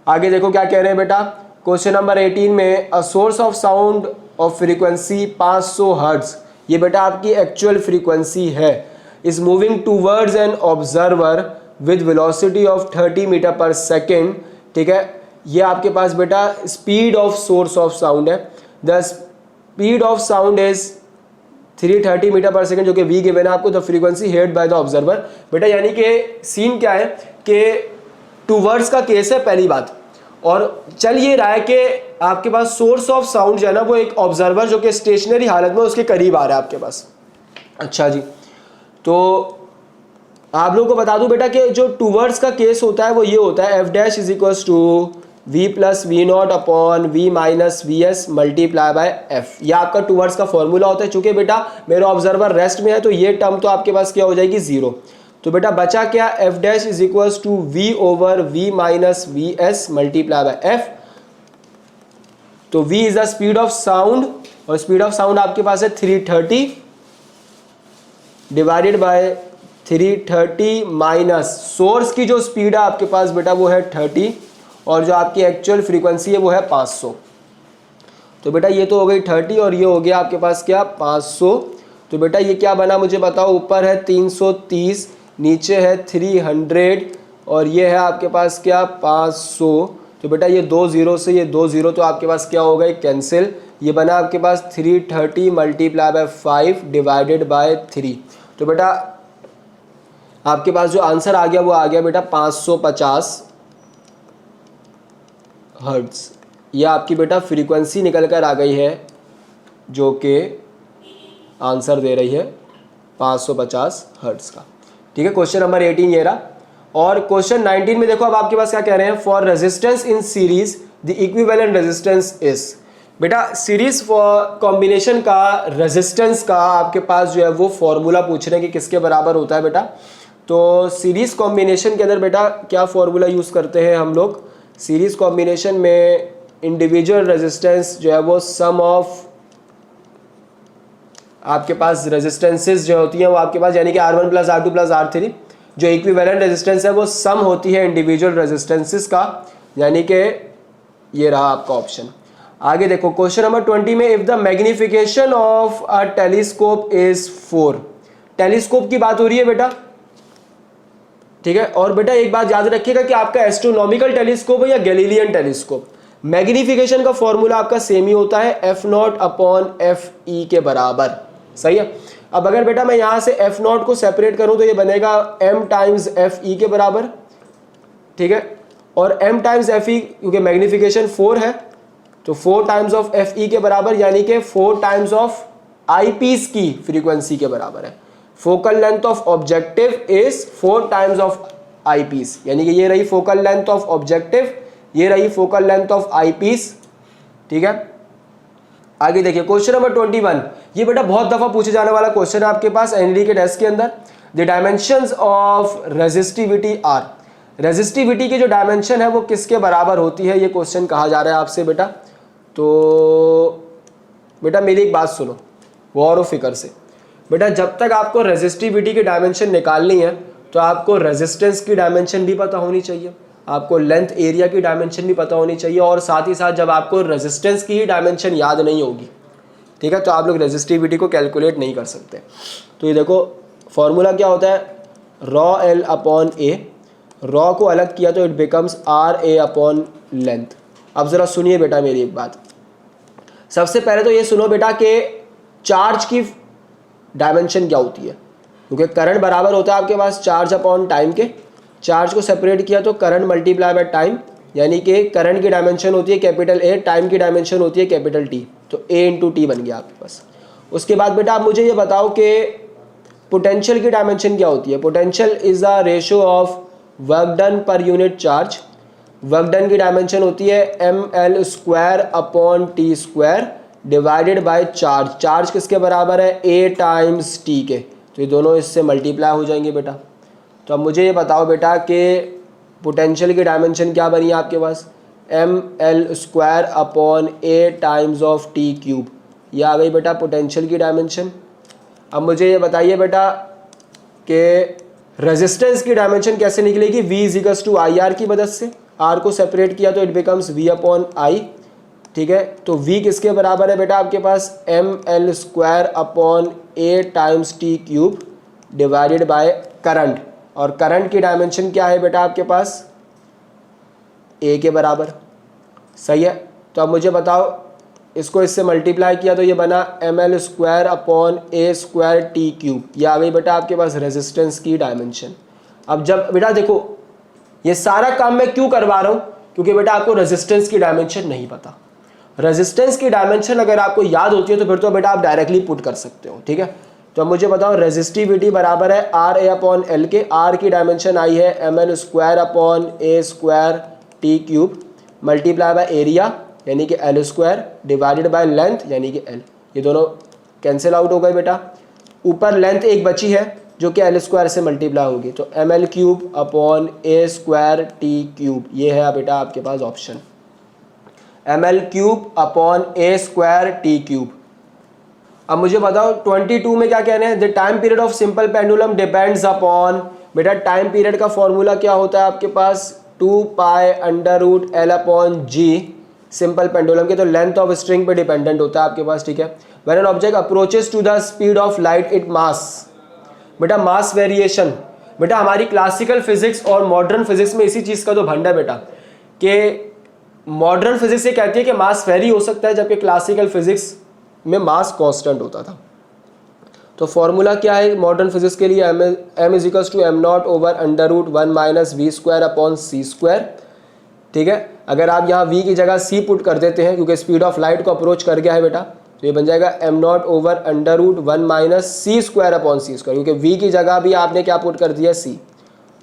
आगे देखो क्या कह रहे हैं बेटा, क्वेश्चन नंबर 18 में a source of sound of frequency 500 hertz, ये बेटा आपकी एक्चुअल फ्रीक्वेंसी है, is moving towards an observer with velocity of 30 metre per second. ठीक है, ये आपके पास बेटा speed of source of sound है। The speed of sound is 330 metre per second, जो कि वी गिवन है आपको। The frequency heard by the observer, बेटा यानी कि सीन क्या है कि टूवर्ड्स का केस है पहली बात, और चल ये रहा है कि आपके पास सोर्स ऑफ साउंड जो है ना वो एक ऑब्जर्वर जो कि स्टेशनरी हालत में उसके करीब आ रहा है आपके पास। अच्छा जी, तो आप लोगों को बता दूं बेटा कि जो टूवर्ड्स का केस होता है वो ये होता है, F dash is equals to v plus V not upon v minus V S multiply by F. यह आपका टूवर्ड्स का फॉर्मूला होता है। चूंकि बेटा मेरा ऑब्जर्वर रेस्ट में है तो ये टर्म तो आपके पास क्या हो जाएगी, जीरो। तो बेटा बचा क्या, F dash is equals to v over v minus V S multiply by F. तो v is the speed of sound, और स्पीड ऑफ साउंड आपके पास है 330 डिवाइडेड बाय 330 माइनस सोर्स की जो स्पीड है आपके पास बेटा वो है 30, और जो आपकी एक्चुअल फ्रीक्वेंसी है वो है 500। तो बेटा ये तो हो गई 30 और ये हो गया आपके पास क्या, 500। तो बेटा ये क्या बना मुझे बताओ, ऊपर है 330, नीचे है 300 और ये है आपके पास क्या, 500। तो बेटा ये 2 0 से ये 2 0 तो आपके पास क्या हो गए, कैंसिल। ये बना आपके पास 330 मल्टीप्लाई बाय 5 डिवाइडेड बाय 3। तो बेटा आपके पास जो आंसर आ गया वो आ गया बेटा 550 हर्ट्ज। यह आपकी बेटा फ्रीक्वेंसी निकल कर आ गई है जो कि आंसर दे रही है 550 हर्ट्ज का। ठीक है, क्वेश्चन नंबर 18 ये रहा। और क्वेश्चन 19 में देखो अब आपके पास क्या कह रहे हैं, for resistance in series the equivalent resistance is. बेटा सीरीज फॉर कॉम्बिनेशन का रेजिस्टेंस का आपके पास जो है वो फॉर्मूला पूछ रहे हैं कि किसके बराबर होता है बेटा। तो सीरीज कॉम्बिनेशन के अंदर बेटा क्या फॉर्मूला यूज़ करते हैं हम लोग, सीरीज कॉम्बिनेशन में इंडिविजुअल रेजिस्टेंस जो है वो सम ऑफ आपके पास रेजिस्टेंसेस जो होती हैं वो आपके पास, यानी कि R1 plus R2 plus R3, जो इक्विवेलेंट रेजिस्टेंस है वो सम होती है इंडिविजुअल रेजिस्टेंसेस का, यानी कि ये रहा आपका ऑप्शन। आगे देखो क्वेश्चन नंबर 20 में, if the magnification of a telescope is 4। Telescope की बात हो रही है बेटा, ठीक है। और बेटा एक बात याद रखिएगा कि आपका एस्ट्रोनॉमिकल टेलीस्कोप है या गैलीलियन टेलीस्कोप, मैग्निफिकेशन का फॉर्मूला आपका सेम ही होता है, f0 अपॉन fe के बराबर। सही है। अब अगर बेटा मैं यहां से f0 को सेपरेट करूं तो ये बनेगा m टाइम्स fe के बराबर, ठीक है। और m टाइम्स fe क्योंकि मैग्निफिकेशन 4 है तो 4 टाइम्स ऑफ fe के बराबर, यानी कि 4 टाइम्स ऑफ आईपीस की फ्रीक्वेंसी के बराबर है। Focal length of objective is 4 times of eyepiece, यानी कि ये रही फोकल लेंथ ऑफ ऑब्जेक्टिव, ये रही फोकल लेंथ ऑफ आईपीस। ठीक है, आगे देखिए क्वेश्चन नंबर 21। ये बेटा बहुत दफा पूछे जाने वाला क्वेश्चन है आपके पास एनडी के टेस्ट के अंदर। The dimensions of resistivity are, resistivity की जो डायमेंशन है वो किसके बराबर होती है, ये क्वेश्चन कहा जा रहा है आपसे बेटा। तो बेटा मेरी एक बात सुनो गौर और फिक्र से, बेटा जब तक आपको रेजिस्टिविटी की डायमेंशन निकालनी है तो आपको रेजिस्टेंस की डायमेंशन भी पता होनी चाहिए, आपको लेंथ एरिया की डायमेंशन भी पता होनी चाहिए, और साथ ही साथ जब आपको रेजिस्टेंस की ही डायमेंशन याद नहीं होगी, ठीक है, तो आप लोग रेजिस्टिविटी को कैलकुलेट नहीं कर सकते। तो ये देखो फॉर्मूला क्या होता है, rho L upon A, rho को अलग किया तो it becomes R A upon length. अब ज़रा सुनिए बेटा मेरी एक बात, सबसे पहले तो ये सुनो बेटा कि चार्ज की डायमेंशन क्या होती है, क्योंकि करंट बराबर होता है आपके पास चार्ज अपॉन टाइम के। चार्ज को सेपरेट किया तो करंट मल्टीप्लाई बाय टाइम, यानी कि करंट की डायमेंशन होती है कैपिटल ए, टाइम की डायमेंशन होती है कैपिटल टी, तो ए इंटू टी बन गया आपके पास। उसके बाद बेटा आप मुझे ये बताओ कि पोटेंशियल की डायमेंशन क्या होती है। Potential is the ratio of work done per unit charge. Work done की डायमेंशन होती है ml square upon T square divided by charge. Charge किसके बराबर है, a टाइम्स टी के, तो ये दोनों इससे मल्टीप्लाई हो जाएंगे बेटा। तो अब मुझे ये बताओ बेटा कि पोटेंशियल की डायमेंशन क्या बनी है आपके पास, ml square upon a times of T cube, ये आ गई बेटा पोटेंशियल की डायमेंशन। अब मुझे ये बताइए बेटा कि रेजिस्टेंस की डायमेंशन कैसे निकलेगी, v equals to I R की मदद से। r को सेपरेट किया तो it becomes v upon I, ठीक है। तो v किसके बराबर है बेटा आपके पास, ml square upon a times T cube divided by current, और करंट की डायमेंशन क्या है बेटा आपके पास, a के बराबर, सही है। तो अब मुझे बताओ इसको इससे मल्टीप्लाई किया तो ये बना ml square upon a square t cube, ये आ गई बेटा आपके पास रेजिस्टेंस की डायमेंशन। अब जब बेटा देखो ये सारा काम मैं क्यों करवा रहा हूँ, क्योंकि बेटा आपको रेजिस्टेंस की डायमेंशन नहीं पता। रेजिस्टेंस की डायमेंशन अगर आपको याद होती है तो फिर तो बेटा आप डायरेक्टली पुट कर सकते हो, ठीक है। तो अब मुझे बताओ रेजिस्टिविटी बराबर है आर ए अपॉन एल के, आर की डायमेंशन आई है ml square upon a square t cube multiply by area यानी कि L square divided by length यानी कि एल, ये दोनों कैंसिल आउट हो गए बेटा। ऊपर लेंथ एक बची है जो कि एल स्क्वायर से मल्टीप्लाई होगी, तो ml cube upon a square t cube, ये है बेटा आपके पास option, ml cube upon a square t cube. अब मुझे बताओ 22 में क्या कह रहे हैं, the time period of simple pendulum depends upon, बेटा टाइम पीरियड का फॉर्मूला क्या होता है आपके पास, 2 pi under root l upon g simple pendulum के, तो लेंथ ऑफ स्ट्रिंग पे डिपेंडेंट होता है आपके पास, ठीक है। When an object approaches to the speed of light it mass, बेटा मास वेरिएशन, बेटा हमारी क्लासिकल फिजिक्स और मॉडर्न फिजिक्स में इसी चीज का तो भंड है बेटा, कि मॉडर्न फिजिक्स ये कहती है कि मास वेरी हो सकता है, जबकि क्लासिकल फिजिक्स में मास कांस्टेंट होता था। तो फॉर्मूला क्या है मॉडर्न फिजिक्स के लिए, m is equals to M not over under root 1 minus V square upon C square, ठीक है। अगर आप यहाँ v की जगह c पुट कर देते हैं क्योंकि स्पीड ऑफ लाइट को अप्रोच कर गया है बेटा, तो ये बन जाएगा m naught over under root 1 minus c square upon सी स्क्वायर, क्योंकि v की जगह भी आपने क्या पुट कर दिया c,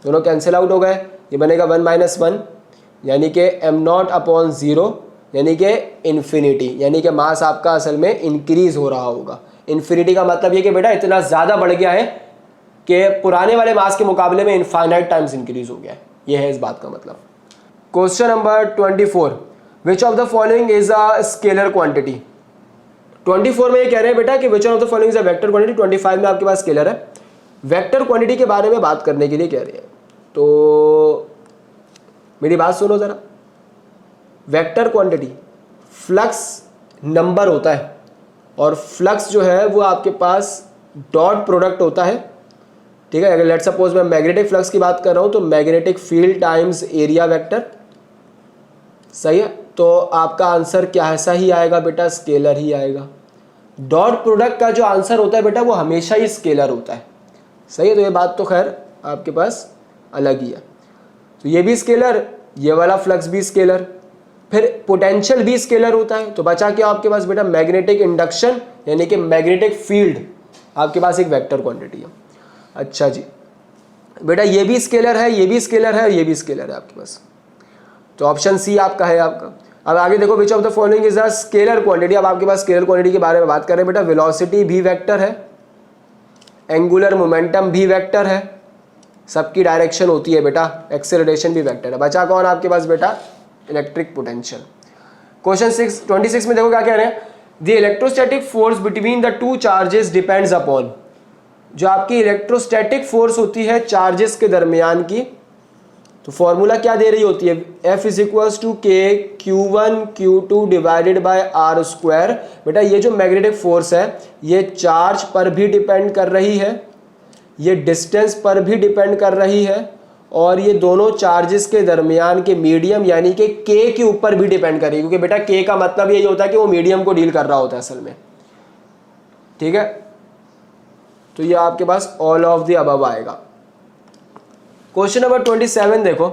दोनों कैंसिल आउट हो गए, ये बनेगा 1 माइनस 1 यानी कि m नॉट अपॉन 0 यानी कि इन्फिनिटी, यानी कि मास आपका असल में इंक्रीज हो रहा होगा। इन्फिनिटी का मतलब ये कि बेटा इतना ज़्यादा बढ़ गया है कि पुराने वाले मास के मुकाबले में इनफाइनाइट टाइम्स इंक्रीज हो गया है, ये है इस बात का मतलब। Question number 24, which of the following is a scalar quantity. 24 में ये कह रहे हैं बेटा कि which of the following is a vector quantity, 25 में आपके पास स्केलर है। वेक्टर क्वांटिटी के बारे में बात करने के लिए कह रहे हैं, तो मेरी बात सुनो जरा। वेक्टर क्वांटिटी फ्लक्स नंबर होता है, और फ्लक्स जो है वो आपके पास डॉट प्रोडक्ट होता है, ठीक है। अगर लेट सपोज मैं मैग्नेटिक फ्लक्स की बात कर रहा हूं तो magnetic field times area vector, सही है। तो आपका आंसर क्या ऐसा ही आएगा बेटा, स्केलर ही आएगा। डॉट प्रोडक्ट का जो आंसर होता है बेटा वो हमेशा ही स्केलर होता है, सही है। तो ये बात तो खैर आपके पास अलग ही है, तो ये भी स्केलर, ये वाला फ्लक्स भी स्केलर, फिर पोटेंशियल भी स्केलर होता है। तो बचा क्या आपके पास बेटा, मैग्नेटिक इंडक्शन यानी कि मैग्नेटिक फील्ड आपके पास एक वेक्टर क्वांटिटी है। अच्छा जी बेटा, ये भी स्केलर है, ये भी स्केलर है, ये भी स्केलर है आपके पास, तो ऑप्शन सी आपका है आपका। अब आगे देखो, which of the following is a scalar quantity. अब आपके पास स्केलर क्वांटिटी के बारे में बात कर रहे हैं बेटा। वेलोसिटी भी वेक्टर है, एंगुलर मोमेंटम भी वेक्टर है, सबकी डायरेक्शन होती है बेटा, एक्सेलरेशन भी वेक्टर है। बचा कौन आपके पास बेटा, इलेक्ट्रिक पोटेंशियल। क्वेश्चन 26 में देखो क्या कह रहे हैं, the electrostatic force between the two charges depends upon, जो आपकी इलेक्ट्रोस्टैटिक फोर्स होती है चार्जेस के दरमियान की, तो फॉर्मूला क्या दे रही होती है, F इज इक्वल्स टू के Q1 Q2 divided bye r square. बेटा ये जो मैग्नेटिक फोर्स है ये चार्ज पर भी डिपेंड कर रही है, ये डिस्टेंस पर भी डिपेंड कर रही है, और ये दोनों चार्जेस के दरमियान के मीडियम यानी कि K के ऊपर भी डिपेंड कर रही है, क्योंकि बेटा K का मतलब यही होता है कि वो मीडियम को डील कर रहा होता है असल में, ठीक है। तो ये आपके पास ऑल ऑफ द अबव आएगा। क्वेश्चन नंबर 27 देखो,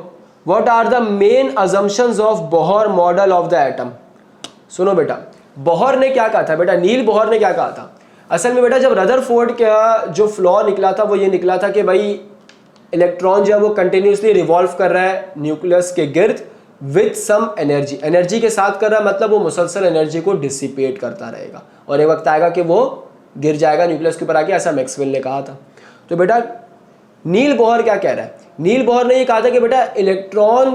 what are the main assumptions of Bohr model of the atom. सुनो बेटा, बोहर ने क्या कहा था बेटा, नील बोहर ने क्या कहा था। असल में बेटा जब रदरफोर्ड का जो फ्लॉ निकला था वो ये निकला था कि भाई इलेक्ट्रॉन जो है वो कंटिन्यूसली रिवॉल्व कर रहा है न्यूक्लियस के गिर्द विथ सम एनर्जी, एनर्जी के साथ कर रहा है, मतलब वो मुसलसल एनर्जी को डिसिपेट करता रहेगा और एक वक्त आएगा कि वो गिर जाएगा न्यूक्लियस के ऊपर आके, ऐसा मैक्सवेल ने कहा था। तो बेटा नील बोहर क्या कह रहा है, नील बोहर ने ये कहा था कि बेटा इलेक्ट्रॉन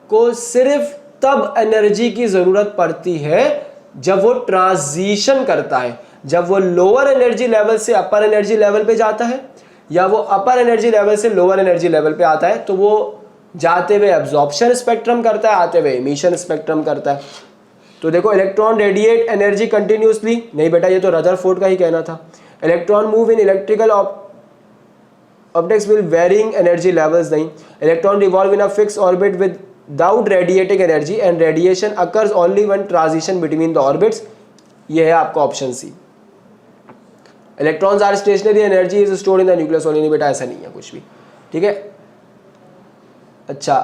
को सिर्फ तब एनर्जी की जरूरत पड़ती है जब वो ट्रांजिशन करता है, जब वो लोअर एनर्जी लेवल से अपर एनर्जी लेवल पे जाता है या वो अपर एनर्जी लेवल से लोअर एनर्जी लेवल पे आता है, तो वो जाते हुए एब्जॉर्प्शन स्पेक्ट्रम करता है, आते हुए इमिशन स्पेक्ट्रम करता है। तो देखो इलेक्ट्रॉन रेडिएट एनर्जी कंटिन्यूसली, नहीं बेटा ये तो रदरफोर्ड का ही कहना था। Electron move in electrical optics will varying energy levels, नहीं। Electron revolve in a fix orbit without radiating energy and radiation occurs only when transition between the orbits, ये है आपका option C. Electrons are stationary, energy is stored in the nucleus only, नहीं बेटा ऐसा नहीं है कुछ भी, ठीक है। अच्छा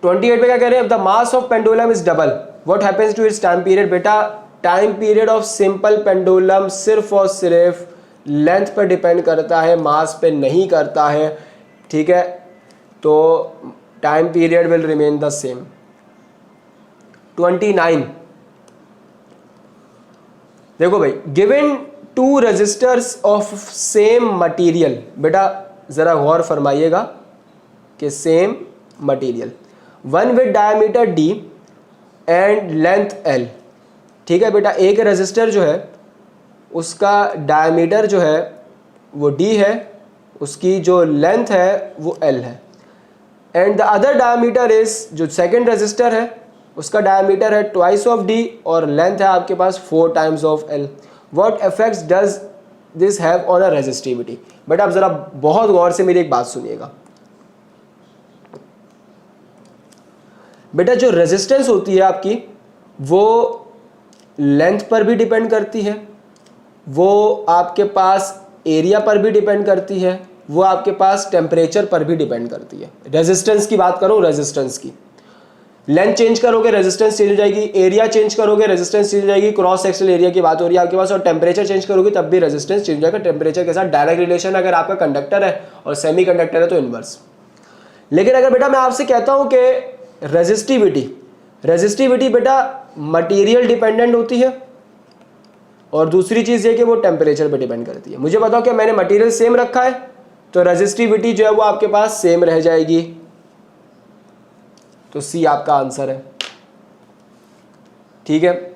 28 पे क्या कह रहे हैं, the mass of pendulum is double, what happens to its time period. बेटा time period of simple pendulum सिर्फ और सिर्फ लेंथ पर डिपेंड करता है, मास पे नहीं करता है, ठीक है। तो time period will remain the same. 29 देखो भाई, given two resistors of same material, बेटा जरा गौर फरमाइएगा कि same material, one with diameter d and length l, ठीक है बेटा। एक रेजिस्टर जो है उसका डायमीटर जो है वो d है, उसकी जो लेंथ है वो l है, and the other diameter is, जो सेकंड रेजिस्टर है उसका डायमीटर है ट्वाइस ऑफ d और लेंथ है आपके पास 4 times of l। What effects does this have on a resistivity. बेटा आप जरा बहुत गौर से मेरी एक बात सुनिएगा। बेटा जो रेजिस्टेंस होती है आपकी वो लेंथ पर भी डिपेंड करती है, वो आपके पास एरिया पर भी डिपेंड करती है, वो आपके पास टेम्परेचर पर भी डिपेंड करती है। रेजिस्टेंस की बात करूं, रेजिस्टेंस की लेंथ चेंज करोगे रेजिस्टेंस चेंज हो जाएगी, एरिया चेंज करोगे रेजिस्टेंस चेंज हो जाएगी, क्रॉस सेक्शनल एरिया की बात हो रही है आपके पास, और टेम्परेचर चेंज करोगे तब भी रेजिस्टेंस चेंज हो जाएगा। टेम्परेचर के साथ डायरेक्ट रिलेशन, अगर आपका कंडक्टर है और सेमी कंडक्टर है तो इनवर्स। लेकिन अगर बेटा मैं आपसे कहता हूं कि रेजिस्टिविटी बेटा मटेरियल डिपेंडेंट होती है और दूसरी चीज ये कि वो टेम्परेचर पे डिपेंड करती है। मुझे बताओ कि मैंने मटेरियल सेम रखा है तो रेजिस्टिविटी जो है वो आपके पास सेम रह जाएगी, तो सी आपका आंसर है, ठीक है।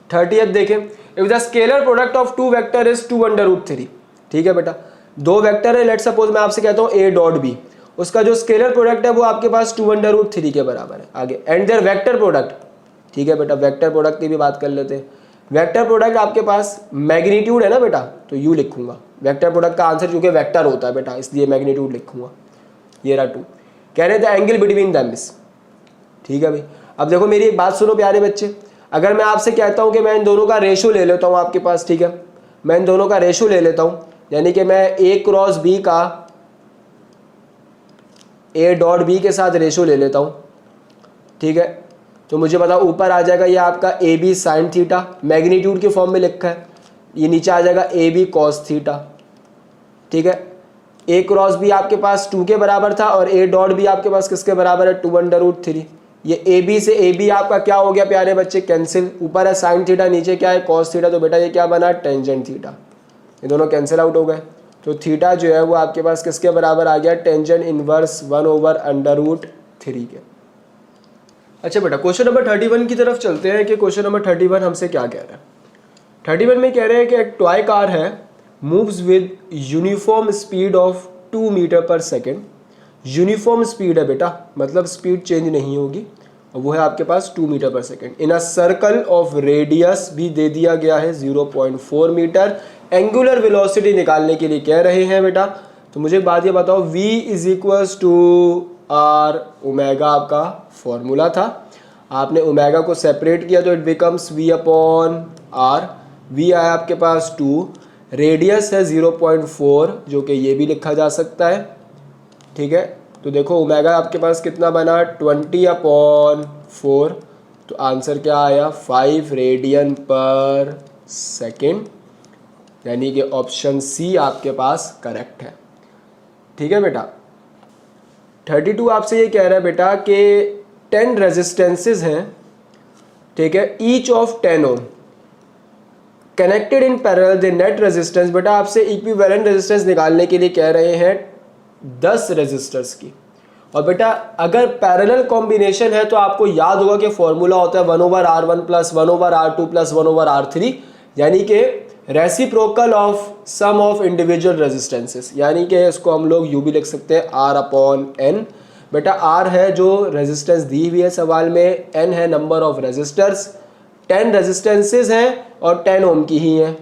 30th देखें, if the scalar product of two vector is 2√3, ठीक है बेटा। दो वेक्टर है, लेट सपोज मैं आपसे कहता हूं a डॉट b, उसका जो स्केलर प्रोडक्ट है वो आपके पास 2√3 के बराबर है। आगे एंड देयर वेक्टर प्रोडक्ट, ठीक है बेटा, वेक्टर प्रोडक्ट की भी बात कर लेते हैं। वेक्टर प्रोडक्ट आपके पास मैग्नीट्यूड है ना बेटा, तो यू लिखूंगा। वेक्टर प्रोडक्ट का आंसर क्योंकि वेक्टर होता है बेटा इसलिए मैग्नीट्यूड लिखूंगा। ये रहा 2, कह रहे थे एंगल बिटवीन देम इज, ठीक है भाई। अब देखो मेरी एक बात सुनो प्यारे बच्चे, अगर मैं आपसे कहता हूं कि मैं इन दोनों का रेशो ले लेता हूं आपके पास, ठीक है, मैं इन दोनों का रेशो ले लेता हूं, यानी कि मैं a क्रॉस b का a डॉट b के साथ रेशो ले लेता हूं, ठीक है, तो मुझे बताओ ऊपर आ जाएगा ये आपका A B sine theta, magnitude के फॉर्म में लिखा है, ये नीचे आ जाएगा ए बी कॉस थीटा, ठीक है। ए क्रॉस बी आपके पास 2 के बराबर था और ए डॉट बी आपके पास किसके बराबर है 2√3। ये ए बी से ए बी आपका क्या हो गया प्यारे बच्चे, कैंसिल। ऊपर है साइन थीटा, नीचे क्या है कॉस थीटा, तो बेटा ये क्या बना टेंजेंट थीटा, ये दोनों कैंसिल आउट हो गए। तो थीटा जो है वो आपके पास किसके बराबर आ गया, टेंजेंट इनवर्स 1/√3 के। अच्छा बेटा क्वेश्चन नंबर 31 की तरफ चलते हैं कि क्वेश्चन नंबर 31 हमसे क्या कह रहा है। 31 में कह रहे हैं कि एक टॉय कार है, moves with uniform speed of 2 metre per second. Uniform speed है बेटा, मतलब स्पीड चेंज नहीं होगी, और वो है आपके पास 2 metre per second in a circle of radius भी दे दिया गया है 0.4 मीटर। एंगुलर वेलोसिटी निकालने के लिए कह रहे हैं बेटा। तो मुझे एक बात ये बताओ, v is equals to r, omega आपका फॉर्मूला था, आपने ओमेगा को सेपरेट किया तो it becomes v upon r. v आया आपके पास 2, रेडियस है 0.4 जो कि ये भी लिखा जा सकता है, ठीक है। तो देखो ओमेगा आपके पास कितना बना 20/4, तो आंसर क्या आया 5 रेडियन पर सेकेंड, यानी कि ऑप्शन सी आपके पास करेक्ट है। ठीक है बेटा। 32 आपसे ये कह रहा है बेटा कि 10 रेजिस्टेंसेज हैं, ठीक है, each of 10 ohm connected in parallel the net resistance. बेटा आपसे इक्विवेलेंट रेजिस्टेंस निकालने के लिए कह रहे हैं 10 रेजिस्टर्स की। और बेटा अगर पैरेलल कॉम्बिनेशन है तो आपको याद होगा कि फॉर्मूला होता है 1/R1 plus 1/R2 plus 1/R3, यानी कि reciprocal of sum of individual resistances, यानी कि इसको हम लोग यूं भी लिख सकते हैं R/N। बेटा R है जो रेजिस्टेंस दी हुई है सवाल में, N है नंबर ऑफ रेजिस्टर्स, 10 रेजिस्टेंसेज हैं और 10 ओम की ही हैं,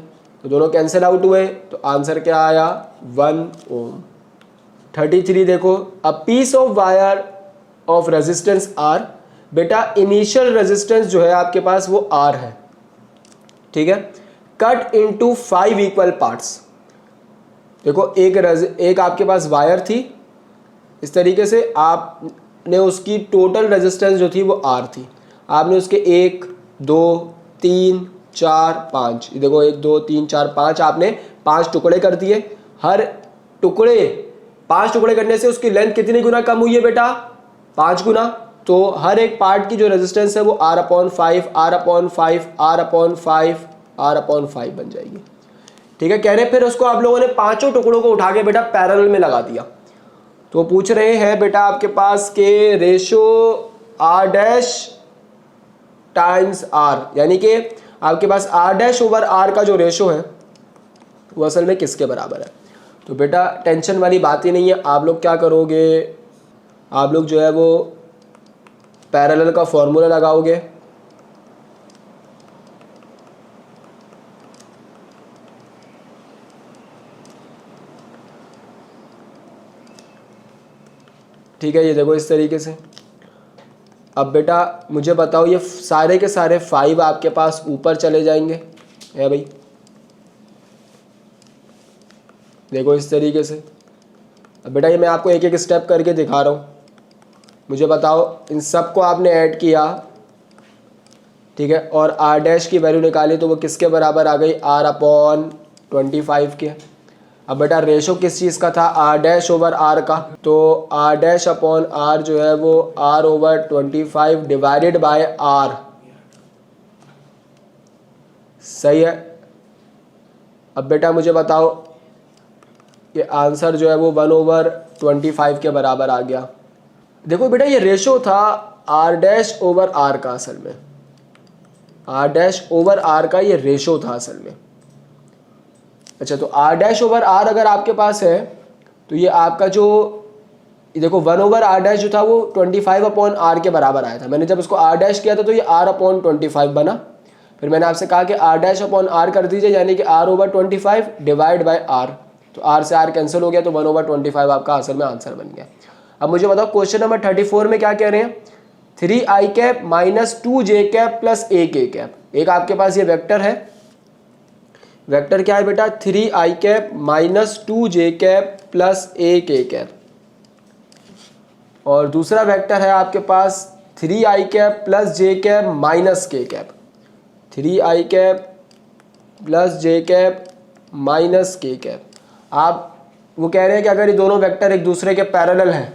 तो दोनों कैंसिल आउट हुए, तो आंसर क्या आया 1 ओम। 33 देखो, a piece of wire of resistance R। बेटा इनिशियल रेजिस्टेंस जो है आपके पास वो R है, ठीक है, कट इनटू 5 इक्वल पार्ट्स। देखो एक आपके पास वायर थी, इस तरीके से आपने उसकी टोटल रेजिस्टेंस जो थी वो R थी, आपने उसके 1 2 3 4 5, ये देखो 1 2 3 4 5, आपने 5 टुकड़े कर दिए। हर टुकड़े 5 टुकड़े करने से उसकी लेंथ कितनी गुना कम हुई है बेटा 5 गुना, तो हर एक पार्ट की जो रेजिस्टेंस है वो R/5 R/5 R/5 R/5 बन जाएगी। ठीक है, कह रहे फिर उसको आप लोगों ने पांचों टुकड़ों को उठा के बेटा पैरेलल में लगा दिया, तो पूछ रहे हैं बेटा आपके पास के रेशो R' टाइम्स R, यानी कि आपके पास R'/R का जो रेशो है वो असल में किसके बराबर है। तो बेटा टेंशन वाली बात ही नहीं है, आप लोग क्या करोगे, आप लोग जो है वो पैरेलल का फॉर्मूला लगाओगे, ठीक है, ये देखो इस तरीके से। अब बेटा मुझे बताओ ये सारे के सारे 5 आपके पास ऊपर चले जाएंगे, है भाई, देखो इस तरीके से। अब बेटा ये मैं आपको एक एक स्टेप करके दिखा रहा हूँ, मुझे बताओ इन सबको आपने ऐड किया, ठीक है, और R' की वैल्यू निकाली तो वो किसके बराबर आ गई R/25 के। अब बेटा रेशो किस चीज़ का था R'/R का, तो R'/R जो है वो R/25 डिवाइडेड बाय R, सही है। अब बेटा मुझे बताओ ये आंसर जो है वो 1/25 के बराबर आ गया। देखो बेटा ये रेशो था R'/R का, असल में R'/R का ये रेशो था असल में। अच्छा, तो R'/R अगर आपके पास है तो ये आपका जो देखो 1/R' जो था वो 25/R के बराबर आया था। मैंने जब उसको R' किया था तो ये R/25 बना, फिर मैंने आपसे कहा कि R'/R कर दीजिए, यानी कि R/25 डिवाइड बाय R, तो R से R कैंसिल हो गया, तो 1/25 आपका असल में आंसर बन गया। अब मुझे बताओ क्वेश्चन नंबर 34 में क्या कह रहे हैं, 3i minus 2j plus ak। एक आपके पास ये वेक्टर है, वेक्टर क्या है बेटा 3i minus 2j plus ak, और दूसरा वेक्टर है आपके पास 3i plus j minus k, 3i plus j minus k। आप वो कह रहे हैं कि अगर ये दोनों वेक्टर एक दूसरे के पैरेलल हैं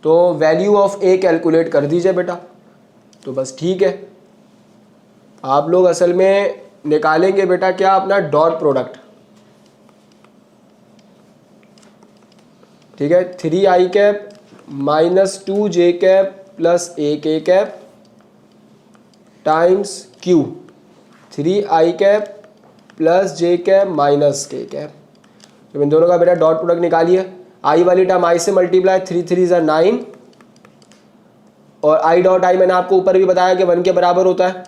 तो वैल्यू ऑफ a कैलकुलेट कर दीजिए बेटा, तो बस ठीक है। आप लोग असल में निकालेंगे बेटा क्या अपना डॉट प्रोडक्ट, ठीक है, 3i minus 2j plus ak times q, 3i plus j minus k। तो इन दोनों का बेटा डॉट प्रोडक्ट निकालिए, i वाली टर्म i से मल्टीप्लाई, 3 3 ज़ा 9, और i डॉट i मैंने आपको ऊपर भी बताया कि 1 के बराबर होता है,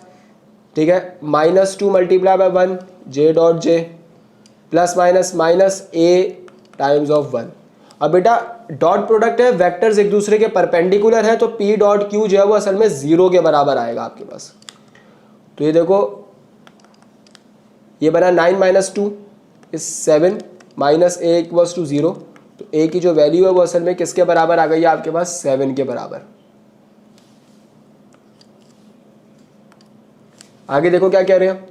ठीक है, -2 multiply by 1 j dot j plus minus minus a times of 1। अब बेटा डॉट प्रोडक्ट है, वेक्टर्स एक दूसरे के परपेंडिकुलर है, तो p डॉट q जो है वो असल में 0 के बराबर आएगा आपके पास। तो ये देखो ये बना 9 minus 2 is 7 minus a equals to 0, तो ए की जो वैल्यू है वो असल में किसके बराबर आ गई है आपके पास 7 के बराबर। आगे देखो क्या कह रहे हैं,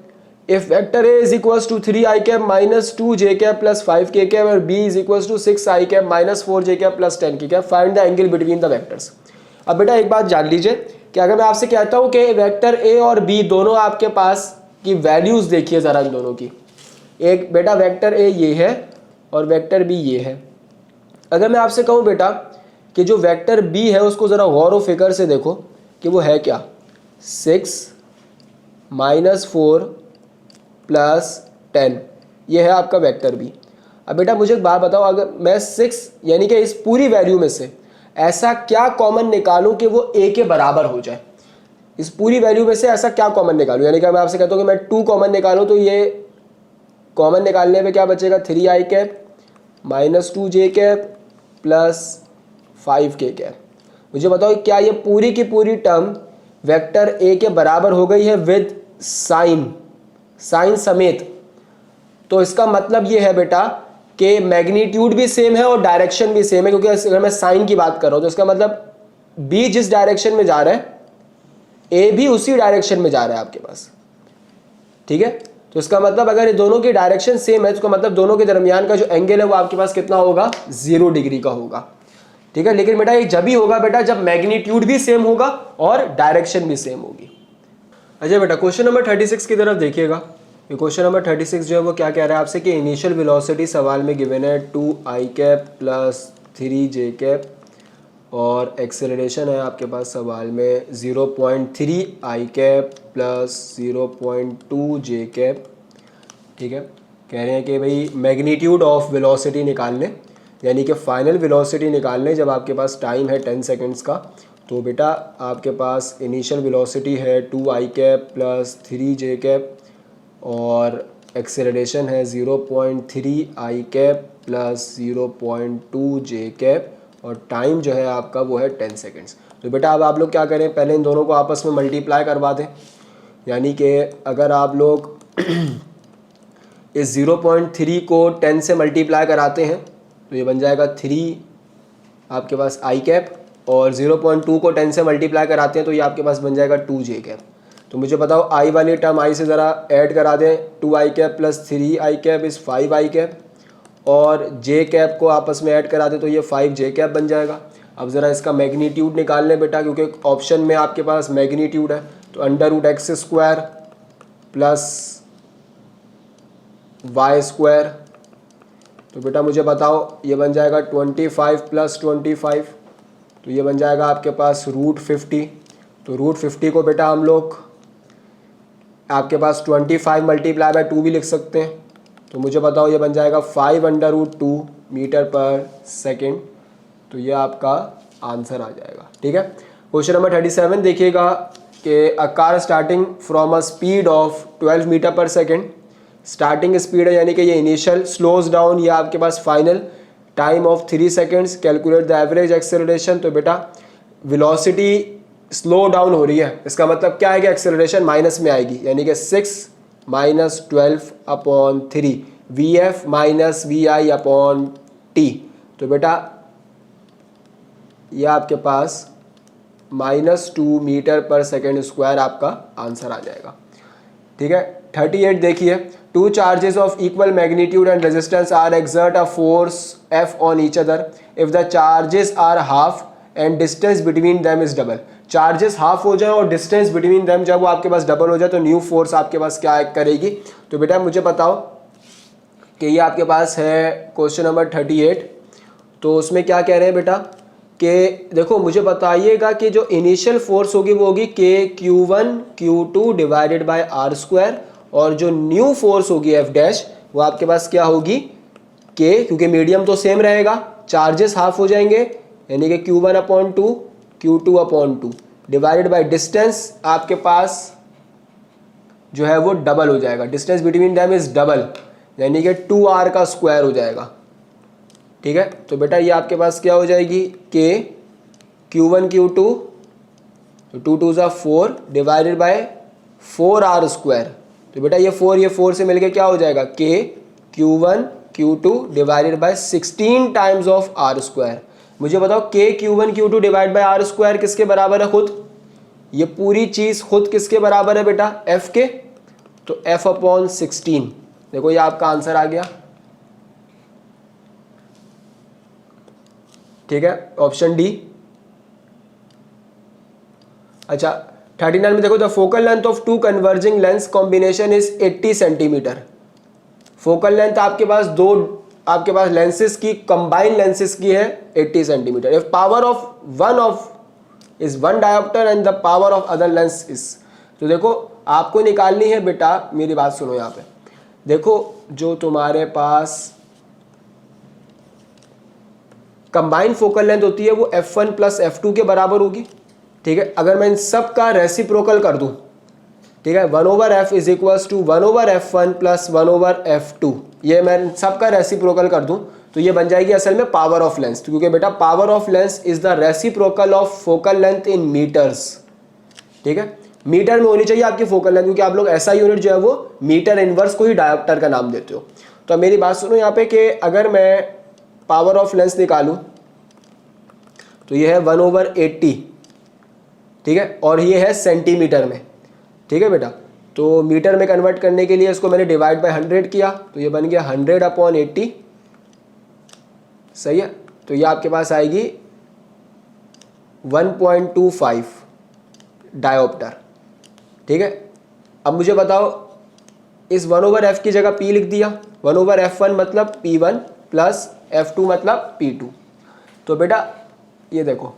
if vector A is equals to 3 i cap minus 2 j cap plus 5 k cap और b is equals to 6 i cap minus 4 j cap plus 10 k cap, find the angle between the vectors. अब बेटा एक बात जान लीजिए कि अगर मैं आपसे कहता हूं कि वेक्टर ए और बी दोनों आपके पास की वैल्यूज देखिए जरा इन दोनों की, एक बेटा वेक्टर ए ये है और वेक्टर बी ये है। अगर मैं आपसे कहूं बेटा कि जो वेक्टर बी है उसको जरा गौर व फिक्र से देखो कि वो है क्या, 6 माइनस 4 प्लस 10, ये है आपका वेक्टर बी। अब बेटा मुझे एक बात बताओ, अगर मैं 6 यानी कि इस पूरी वैल्यू में से ऐसा क्या कॉमन निकालूं कि वो ए के बराबर हो जाए, इस पूरी वैल्यू में से ऐसा क्या कॉमन निकालूं, यानी कि मैं आपसे कहता हूं कि मैं 2 कॉमन निकालूं तो ये कॉमन निकालने पे क्या बचेगा, 3 i cap minus 2 j cap plus 5 k cap. मुझे बताओ क्या ये पूरी की पूरी टर्म वेक्टर ए के बराबर हो गई है विद साइन समेत। तो इसका मतलब ये है बेटा कि मैग्नीट्यूड भी सेम है और डायरेक्शन भी सेम है, क्योंकि अगर मैं साइन की बात कर रहा हूं तो इसका मतलब बी जिस डायरेक्शन में जा रहा है ए भी उसी डायरेक्शन में जा रहा है आपके पास, ठीक है। तो इसका मतलब अगर ये दोनों की डायरेक्शन सेम है तो इसका मतलब दोनों के दरमियान का जो एंगल है वो आपके पास कितना होगा, 0 डिग्री का होगा, ठीक है। लेकिन बेटा ये जब ही होगा बेटा जब मैग्नीट्यूड भी सेम होगा और डायरेक्शन भी सेम होगी। अच्छा बेटा क्वेश्चन नंबर 36 की तरफ देखिएगा। ये क्वेश्चन नंबर 36 जो है वो क्या कह रहा है आपसे कि इनिशियल वेलोसिटी सवाल में गिवन है 2 i cap plus 3 j cap और एक्सेलरेशन है आपके पास सवाल में 0.3 i cap plus 0.2 j cap, ठीक है। कह रहे हैं कि भाई मैग्नीट्यूड ऑफ वेलोसिटी निकालने, यानी कि फाइनल वेलोसिटी निकालने जब आपके पास टाइम है 10 सेकेंड्स का। तो बेटा आपके पास इनिशियल वेलोसिटी है 2 i cap plus 3 j cap और एक्सेलरेशन है 0.3 i cap plus 0.2 j cap और टाइम जो है आपका वो है 10 सेकेंड्स। तो बेटा अब आप लोग क्या करें, पहले इन दोनों को आपस में मल्टीप्लाई करवा दें, यानी कि अगर आप लोग इस 0.3 को 10 से मल्टीप्लाई कराते हैं तो ये बन जाएगा 3 आपके पास i कैप और 0.2 को 10 से मल्टीप्लाई कराते हैं तो ये आपके पास बन जाएगा 2 j कैप। तो मुझे बताओ i वाली टर्म i से ज़रा ऐड करा दें, 2 i cap plus 3 i cap इस 5 i कैप और j कैप को आपस में ऐड करा दें तो ये 5 j कैप बन जाएगा। अब ज़रा इसका मैग्नीट्यूड निकाल लें बेटा, क्योंकि ऑप्शन में आपके पास मैग्नीट्यूड है, तो √x² प्लस y², तो बेटा मुझे बताओ ये बन जाएगा 25 प्लस 25, तो ये बन जाएगा आपके पास √50। तो √50 को बेटा हम लोग आपके पास 25 मल्टीप्लाई बाय 2 भी लिख सकते हैं, तो मुझे बताओ ये बन जाएगा 5√2 मीटर पर सेकेंड। तो ये आपका आंसर आ जाएगा, ठीक है। क्वेश्चन नंबर 37 देखिएगा कि a car starting from a speed of 12 metre per second, starting speed है यानी कि ये इनिशियल, स्लोज डाउन ये आपके पास final, time of 3 seconds, calculate the average acceleration. तो बेटा वेलोसिटी स्लो डाउन हो रही है, इसका मतलब क्या है कि एक्सेलरेशन माइनस में आएगी, यानी कि 6 माइनस 12/3 vf माइनस vi/t। तो बेटा ये आपके पास -2 मीटर पर सेकेंड स्क्वायर आपका आंसर आ जाएगा, ठीक है। 38 देखिए, 2 charges of equal magnitude and resistance r exert a force F on each other if the charges are half and distance between them is double. Charges half हो जाए और distance between them जब वो आपके पास डबल हो जाए तो new force आपके पास क्या करेगी। तो बेटा मुझे बताओ कि ये आपके पास है क्वेश्चन नंबर 38, तो उसमें क्या कह रहे हैं बेटा कि देखो मुझे बताइएगा कि जो इनिशियल फोर्स होगी वो होगी Q1 Q2 divided bye r² और जो न्यू फोर्स होगी F' वो आपके पास क्या होगी K, क्योंकि मीडियम तो सेम रहेगा, चार्जेस हाफ हो जाएंगे यानी कि Q1/2 Q2/2 divided by distance आपके पास जो है वो डबल हो जाएगा, distance between them is double यानी कि 2r का स्क्वायर हो जाएगा, ठीक है। तो बेटा ये आपके पास क्या हो जाएगी K Q1 Q2 तो 2 2 ज़ा 4 डिवाइडेड बाय 4r²। तो बेटा ये 4 से मिलके क्या हो जाएगा K Q1 Q2 divided by 16 times of r square. मुझे बताओ K Q1 Q2 divide by r square किसके बराबर है खुद? ये पूरी चीज खुद किसके बराबर है बेटा? F के। तो F अपॉन 16, देखो ये आपका आंसर आ गया। ठीक है, ऑप्शन डी। अच्छा 39 में देखो, the focal length of two converging lens combination is 80 centimetre. Focal length आपके पास लेंसेज की कंबाइंड लेंसेज की है 80 centimetre. If power of one is 1 dioptre and the power of other lens is, तो देखो आपको निकालनी है बेटा, मेरी बात सुनो यहाँ पे। देखो जो तुम्हारे पास कंबाइंड फोकल लेंथ होती है वो f1 प्लस f2 के बराबर होगी। ठीक है, अगर मैं इन सब का रेसिप्रोकल कर दूं, ठीक है, 1/f is equals to 1/f1 plus 1/f2, ये मैं इन सब का रेसिप्रोकल कर दूं तो ये बन जाएगी असल में पावर ऑफ लेंस, क्योंकि बेटा power of lens is the reciprocal of focal length in metres. ठीक है, मीटर में होनी चाहिए आपकी फोकल लेंथ, क्योंकि आप लोग ऐसा यूनिट जो है वो मीटर इनवर्स को ही डायोप्टर का नाम देते हो। तो मेरी बात सुनो यहाँ पे कि अगर मैं पावर ऑफ लेंस निकालूं तो ये है 1/80, ठीक है, और ये है सेंटीमीटर में। ठीक है बेटा, तो मीटर में कन्वर्ट करने के लिए इसको मैंने डिवाइड बाय 100 किया, तो ये बन गया 100/80। सही है, तो ये आपके पास आएगी 1.25 डायोप्टर। ठीक है, अब मुझे बताओ इस 1/f की जगह p लिख दिया, 1/f1 मतलब p1 प्लस f2 मतलब p2। तो बेटा ये देखो,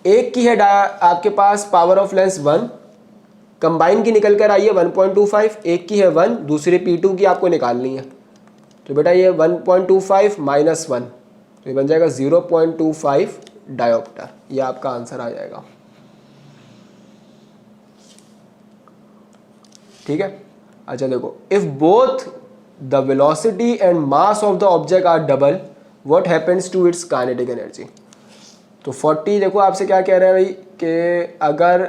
एक की है आपके पास पावर ऑफ लेंस 1, कंबाइन की निकल कर आई है 1.25, एक की है 1, दूसरे P2 की आपको निकालनी है। तो बेटा ये 1.25 माइनस 1, तो ये बन जाएगा 0.25 डायोप्टर, ये आपका आंसर आ जाएगा। ठीक है, अच्छा देखो, if both the velocity and mass of the object are double, what happens to its kinetic energy. तो 40 देखो आपसे क्या कह रहा है भाई कि अगर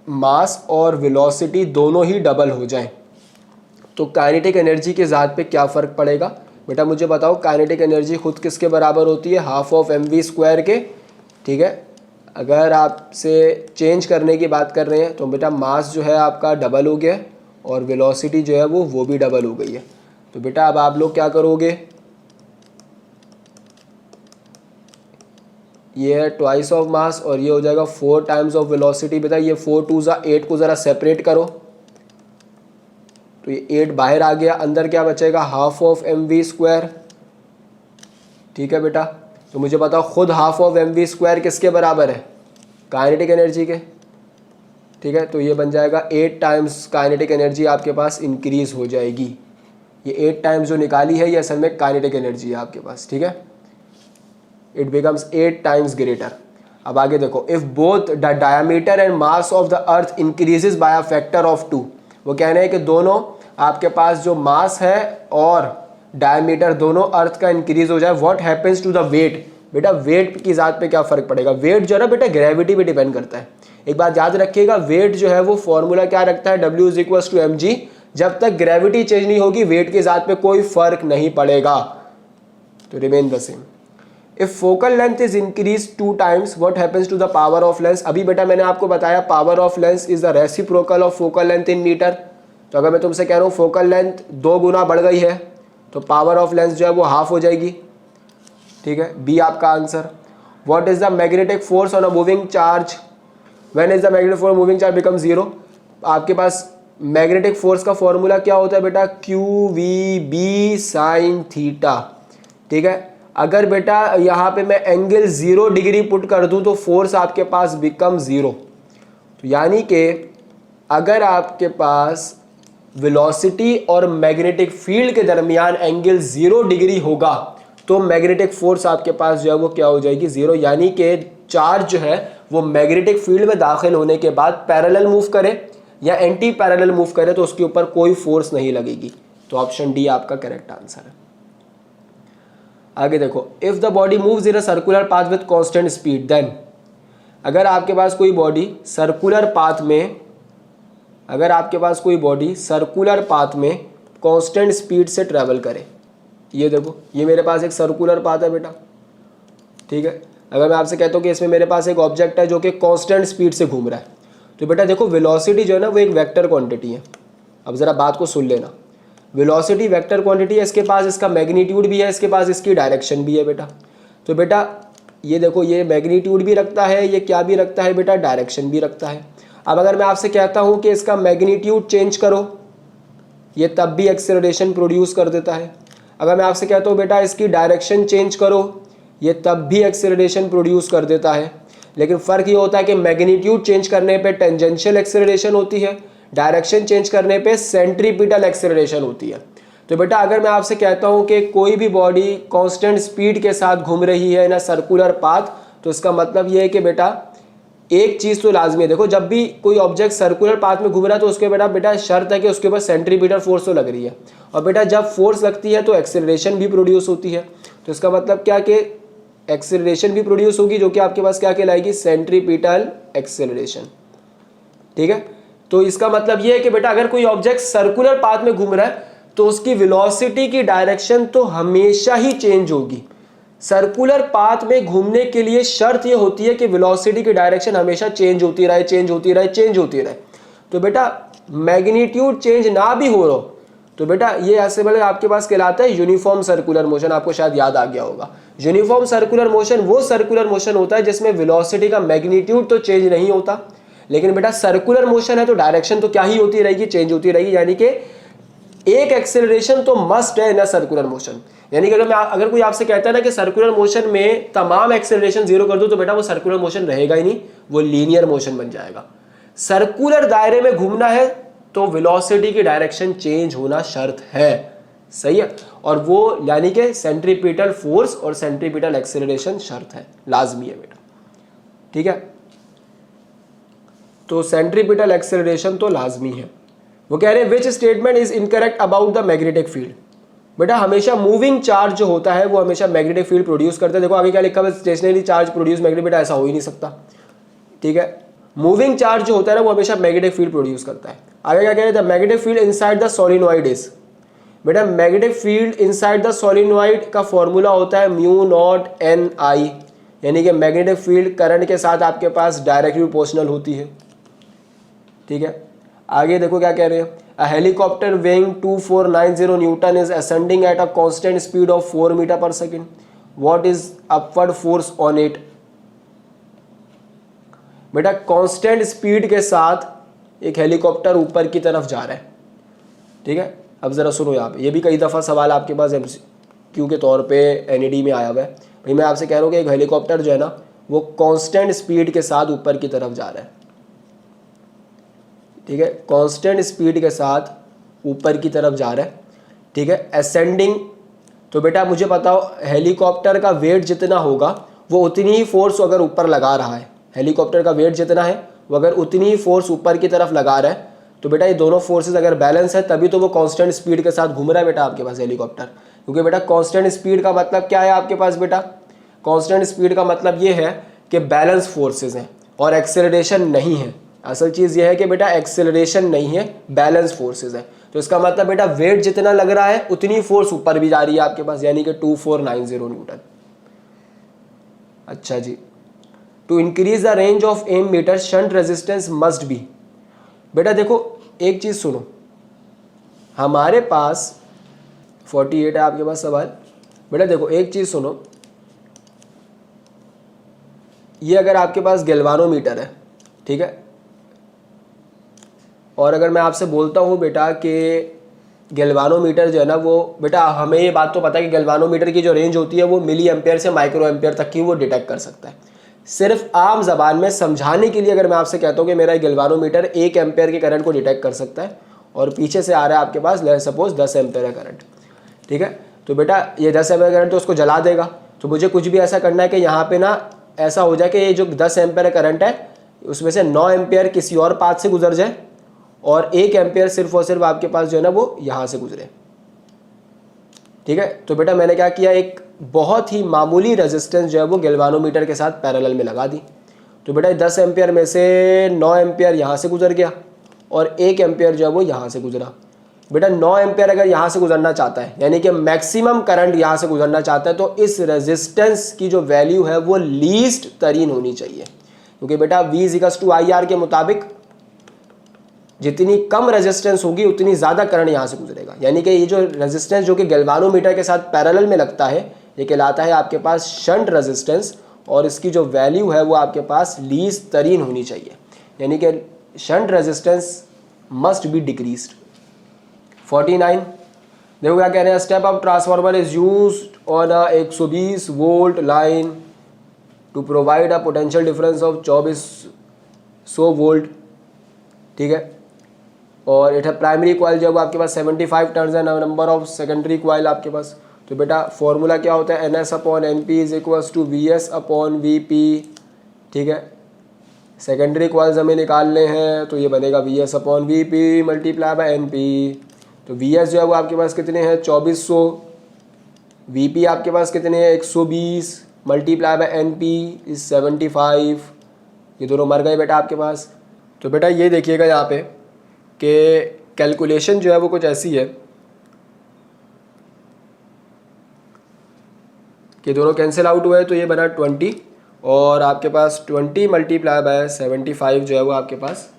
मास और वेलोसिटी दोनों ही डबल हो जाएं तो काइनेटिक एनर्जी के ज़ात पे क्या फ़र्क पड़ेगा। बेटा मुझे बताओ, काइनेटिक एनर्जी खुद किसके बराबर होती है? हाफ ऑफ mv² के। ठीक है, अगर आपसे चेंज करने की बात कर रहे हैं तो बेटा मास जो है आपका डबल हो गया और वेलोसिटी जो है वो भी डबल हो गई है। तो बेटा अब आप लोग क्या करोगे, ये है ट्वाइस ऑफ मास और ये हो जाएगा 4 टाइम्स ऑफ वेलोसिटी। बेटा ये 4 2 ज़ा 8 को ज़रा सेपरेट करो, तो ये 8 बाहर आ गया, अंदर क्या बचेगा? Half of mv²। ठीक है बेटा, तो मुझे बताओ खुद हाफ ऑफ mv² किसके बराबर है? काइनेटिक एनर्जी के। ठीक है, तो ये बन जाएगा 8 टाइम्स काइनेटिक एनर्जी आपके पास इंक्रीज हो जाएगी। ये 8 टाइम्स जो निकाली है ये असल में काइनेटिक एनर्जी है आपके पास। ठीक है, इट बिकम्स 8 टाइम्स ग्रेटर। अब आगे देखो, if both the diameter and mass of the earth increases by a factor of 2, वो कह रहे हैं कि दोनों आपके पास जो मास है और डायमीटर दोनों अर्थ का इंक्रीज हो जाए, what happens to the weight. बेटा वेट की ज़ात पे क्या फ़र्क पड़ेगा? वेट जो है ना बेटा ग्रेविटी पे डिपेंड करता है। एक बात याद रखिएगा, वेट जो है वो फॉर्मूला क्या रखता है? W is equals to mg। जब तक ग्रेविटी चेंज नहीं होगी वेट की ज़ात पे कोई फर्क नहीं पड़ेगा, तो remain the same. If focal length is increase 2 times, what happens to the power of lens. अभी बेटा मैंने आपको बताया power of lens is the reciprocal of focal length in metre. तो अगर मैं तुमसे कह रहा हूँ फोकल लेंथ 2 गुना बढ़ गई है तो पावर ऑफ लेंस जो है वो हाफ हो जाएगी। ठीक है, बी आपका answer. What is the magnetic force on a moving charge, when is the magnetic force moving charge become 0। आपके पास मैग्नेटिक फोर्स का फॉर्मूला क्या होता है बेटा? QVB sine theta. ठीक है, अगर बेटा यहाँ पे मैं एंगल 0 डिग्री पुट कर दूं तो फोर्स आपके पास बिकम 0। तो यानी कि अगर आपके पास वेलोसिटी और मैग्नेटिक फील्ड के दरमियान एंगल 0 डिग्री होगा तो मैग्नेटिक फोर्स आपके पास जो है वो क्या हो जाएगी? 0। यानी कि चार्ज जो है वो मैग्नेटिक फील्ड में दाखिल होने के बाद पैरेलल मूव करे या एंटी पैरेलल मूव करे तो उसके ऊपर कोई फोर्स नहीं लगेगी। तो ऑप्शन डी आपका करेक्ट आंसर है। आगे देखो, if the body moves in a circular path with constant speed, then अगर आपके पास कोई बॉडी सर्कुलर पाथ में कांस्टेंट स्पीड से ट्रैवल करे। ये देखो, ये मेरे पास एक सर्कुलर पाथ है बेटा, ठीक है। अगर मैं आपसे कहता हूँ कि इसमें मेरे पास एक ऑब्जेक्ट है जो कि कांस्टेंट स्पीड से घूम रहा है, तो बेटा देखो वेलोसिटी जो है ना वो एक वेक्टर क्वांटिटी है। अब ज़रा बात को सुन लेना, वेलोसिटी वेक्टर क्वांटिटी है, इसके पास इसका मैग्नीट्यूड भी है, इसके पास इसकी डायरेक्शन भी है बेटा। तो बेटा ये देखो, ये मैग्नीट्यूड भी रखता है, ये क्या भी रखता है बेटा, डायरेक्शन भी रखता है। अब अगर मैं आपसे कहता हूँ कि इसका मैग्नीट्यूड चेंज करो, ये तब भी एक्सेलरेशन प्रोड्यूस कर देता है। अगर मैं आपसे कहता हूँ बेटा इसकी डायरेक्शन चेंज करो, ये तब भी एक्सेलरेशन प्रोड्यूस कर देता है। लेकिन फ़र्क ये होता है कि मैग्नीट्यूड चेंज करने पे टेंजेंशियल एक्सेलरेशन होती है, डायरेक्शन चेंज करने पे सेंट्रीपिटल एक्सेलरेशन होती है। तो बेटा अगर मैं आपसे कहता हूँ कि कोई भी बॉडी कांस्टेंट स्पीड के साथ घूम रही है ना सर्कुलर पाथ, तो इसका मतलब ये है कि बेटा एक चीज़ तो लाजमी है। देखो जब भी कोई ऑब्जेक्ट सर्कुलर पाथ में घूम रहा है तो उसके बेटा शर्त है कि उसके ऊपर सेंट्रीपिटल फोर्स तो लग रही है, और बेटा जब फोर्स लगती है तो एक्सेलरेशन भी प्रोड्यूस होती है। तो इसका मतलब क्या कि एक्सेलरेशन भी प्रोड्यूस होगी, जो कि आपके पास क्या कहलाएगी, सेंट्रीपिटल एक्सेलरेशन, ठीक है। तो इसका मतलब ये है कि बेटा अगर कोई ऑब्जेक्ट सर्कुलर पाथ में घूम रहा है तो उसकी वेलोसिटी की डायरेक्शन तो हमेशा ही चेंज होगी। सर्कुलर पाथ में घूमने के लिए शर्त यह होती है कि वेलोसिटी की डायरेक्शन हमेशा चेंज होती रहे, चेंज होती रहे, चेंज होती रहे। तो बेटा मैग्नीट्यूड चेंज ना भी हो रहा तो बेटा ये ऐसे बोले आपके पास कहलाता है यूनिफॉर्म सर्कुलर मोशन। आपको शायद याद आ गया होगा, यूनिफॉर्म सर्कुलर मोशन वो सर्कुलर मोशन होता है जिसमें वेलोसिटी का मैग्नीट्यूड तो चेंज नहीं होता, लेकिन बेटा सर्कुलर मोशन है तो डायरेक्शन तो क्या ही होती रहेगी, चेंज होती रहेगी। यानी कि एक एक्सेलरेशन तो मस्ट है ना सर्कुलर मोशन। यानी कि अगर कोई आपसे कहता है ना कि सर्कुलर मोशन में तमाम एक्सेलरेशन जीरो कर दो, तो बेटा वो सर्कुलर मोशन रहेगा ही नहीं, वो लीनियर मोशन बन जाएगा। सर्कुलर दायरे में घूमना है तो वेलोसिटी की डायरेक्शन चेंज होना शर्त है, सही है। और वो यानी कि सेंट्रीपिटल फोर्स और सेंट्रीपिटल एक्सेलरेशन शर्त है, लाजमी है बेटा, ठीक है। तो सेंट्रीपिटल एक्सेलरेशन तो लाजमी है। वो कह रहे हैं which statement is incorrect about the magnetic field. बेटा हमेशा मूविंग चार्ज जो होता है वो हमेशा मैग्नेटिक फील्ड प्रोड्यूस करता है। देखो आगे क्या लिखा है, स्टेशनरी चार्ज प्रोड्यूस मैग्नेटिक, बेटा ऐसा हो ही नहीं सकता, ठीक है। मूविंग चार्ज जो होता है ना वो हमेशा मैग्नेटिक फील्ड प्रोड्यूस करता है। आगे क्या कह रहे हैं, the magnetic field inside the solenoid is. बेटा magnetic field inside the solenoid का फॉर्मूला होता है म्यू नॉट एन आई, यानी कि मैग्नेटिक फील्ड करंट के साथ आपके पास डायरेक्टली प्रोपोर्शनल होती है, ठीक है। आगे देखो क्या कह रहे हैं, a helicopter weighing 2490 newton is ascending at a constant speed of 4 metre per second, what is upward force on it. बेटा कांस्टेंट स्पीड के साथ एक हेलीकॉप्टर ऊपर की तरफ जा रहा है, ठीक है। अब जरा सुनो यहाँ पे, ये भी कई दफ़ा सवाल आपके पास MCQ के तौर पे NED में आया हुआ है। भाई मैं आपसे कह रहा हूँ कि एक हेलीकॉप्टर जो है ना वो कांस्टेंट स्पीड के साथ ऊपर की तरफ जा रहा है, ठीक है। कांस्टेंट स्पीड के साथ ऊपर की तरफ जा रहा है, ठीक है। असेंडिंग, तो बेटा मुझे बताओ हेलीकॉप्टर का वेट जितना होगा वो उतनी ही फोर्स अगर ऊपर लगा रहा है, हेलीकॉप्टर का वेट जितना है वो अगर उतनी ही फोर्स ऊपर की तरफ लगा रहा है, तो बेटा ये दोनों फोर्सेस अगर बैलेंस है तभी तो वो कांस्टेंट स्पीड के साथ घूम रहा है बेटा आपके पास हेलीकॉप्टर। क्योंकि बेटा कांस्टेंट स्पीड का मतलब क्या है आपके पास, बेटा कांस्टेंट स्पीड का मतलब ये है कि बैलेंस फोर्सेस हैं और एक्सेलरेशन नहीं है। असल चीज़ ये है कि बेटा एक्सेलरेशन नहीं है, बैलेंस फोर्सेस है। तो इसका मतलब बेटा वेट जितना लग रहा है उतनी फोर्स ऊपर भी जा रही है आपके पास, यानी कि 2490 न्यूटन। अच्छा जी, to increase the range of ammeter shunt resistance must be. बेटा देखो एक चीज़ सुनो, हमारे पास 48 है आपके पास सवाल। बेटा देखो एक चीज़ सुनो, ये अगर आपके पास गैल्वानोमीटर है, ठीक है, और अगर मैं आपसे बोलता हूँ बेटा कि गैल्वानोमीटर जो है ना वो, बेटा हमें ये बात तो पता है कि गैल्वानोमीटर की जो रेंज होती है वो मिली एम्पेयर से माइक्रो एम्पेयर तक की वो डिटेक्ट कर सकता है। सिर्फ आम जबान में समझाने के लिए अगर मैं आपसे कहता हूँ कि मेरा गैल्वानोमीटर 1 एम्पेयर के करंट को डिटेक्ट कर सकता है और पीछे से आ रहा है आपके पास सपोज 10 एम्पेयर का करंट, ठीक है, तो बेटा ये 10 एम्पेयर करंट तो उसको जला देगा। तो मुझे कुछ भी ऐसा करना है कि यहाँ पे ना ऐसा हो जाए कि ये जो 10 एम्पेयर करंट है उसमें से 9 एम्पेयर किसी और पाथ से गुजर जाए और 1 एम्पेयर सिर्फ और सिर्फ आपके पास जो है ना वो यहाँ से गुजरे, ठीक है। तो बेटा मैंने क्या किया, एक बहुत ही मामूली रेजिस्टेंस जो है वो गैल्वानोमीटर के साथ पैरेलल में लगा दी। तो बेटा 10 एम्पेयर में से 9 एम्पेयर यहाँ से गुजर गया और 1 एम्पेयर जो है वो यहाँ से गुजरा। बेटा 9 एम्पियर अगर यहाँ से गुजरना चाहता है, यानी कि मैक्सिमम करंट यहाँ से गुजरना चाहता है, तो इस रेजिस्टेंस की जो वैल्यू है वो लीस्ट तरीन होनी चाहिए, क्योंकि बेटा V/IR के मुताबिक जितनी कम रेजिस्टेंस होगी उतनी ज़्यादा करंट यहाँ से गुजरेगा। यानी कि ये जो रेजिस्टेंस जो कि गैल्वानोमीटर के साथ पैरेलल में लगता है, ये कहलाता है आपके पास शंट रेजिस्टेंस, और इसकी जो वैल्यू है वो आपके पास लीस्ट तरीन होनी चाहिए, यानी कि shunt resistance must be decreased. 49 देखो क्या कह रहे हैं, step up transformer is used on a 120 volt line to provide a potential difference of 2400 volt, ठीक है। और इट है प्राइमरी कॉइल जो आपके पास 75 टर्न्स है, नंबर ऑफ सेकेंडरी कॉइल आपके पास। तो बेटा फॉर्मूला क्या होता है, NS/NP is equals to VS/VP, ठीक है। सेकेंडरी कॉइल्स हमें निकालने हैं, तो ये बनेगा VS/VP मल्टीप्लाई बाय NP। तो VS जो है वो आपके पास कितने हैं 2400, VP आपके पास कितने हैं 120 मल्टीप्लाई बाय NP इज 75। ये दोनों मर गए बेटा आपके पास। तो बेटा ये देखिएगा यहाँ पे कि कैलकुलेशन जो है वो कुछ ऐसी है कि दोनों कैंसिल आउट हुए, तो ये बना 20, और आपके पास 20 मल्टीप्लाई बाय 75 जो है वो आपके पास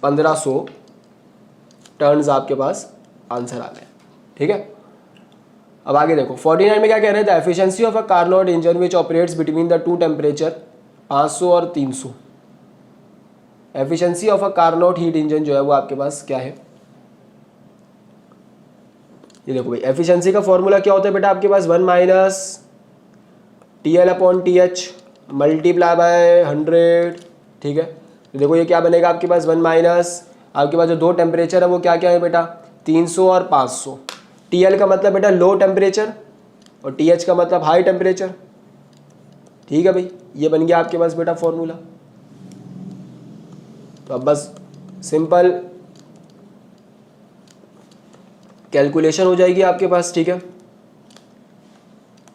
1500 टर्न्स आपके पास आंसर आ गए, ठीक है। अब आगे देखो 49 में क्या कह रहे थे, efficiency of a Carnot engine which operates between the two temperature 500 और 300। Efficiency of a Carnot heat engine जो है वो आपके पास क्या है, ये देखो भाई एफिशिएंसी का फॉर्मूला क्या होता है बेटा आपके पास 1 - TL/TH मल्टीप्लाई बाय 100, ठीक है। तो देखो ये क्या बनेगा आपके पास 1 - आपके पास जो दो टेम्परेचर है वो क्या क्या है बेटा 300 और 500। TL का मतलब बेटा लो टेम्परेचर और TH का मतलब हाई टेम्परेचर, ठीक है भाई। ये बन गया आपके पास बेटा फॉर्मूला। तो अब बस सिंपल कैलकुलेशन हो जाएगी आपके पास, ठीक है।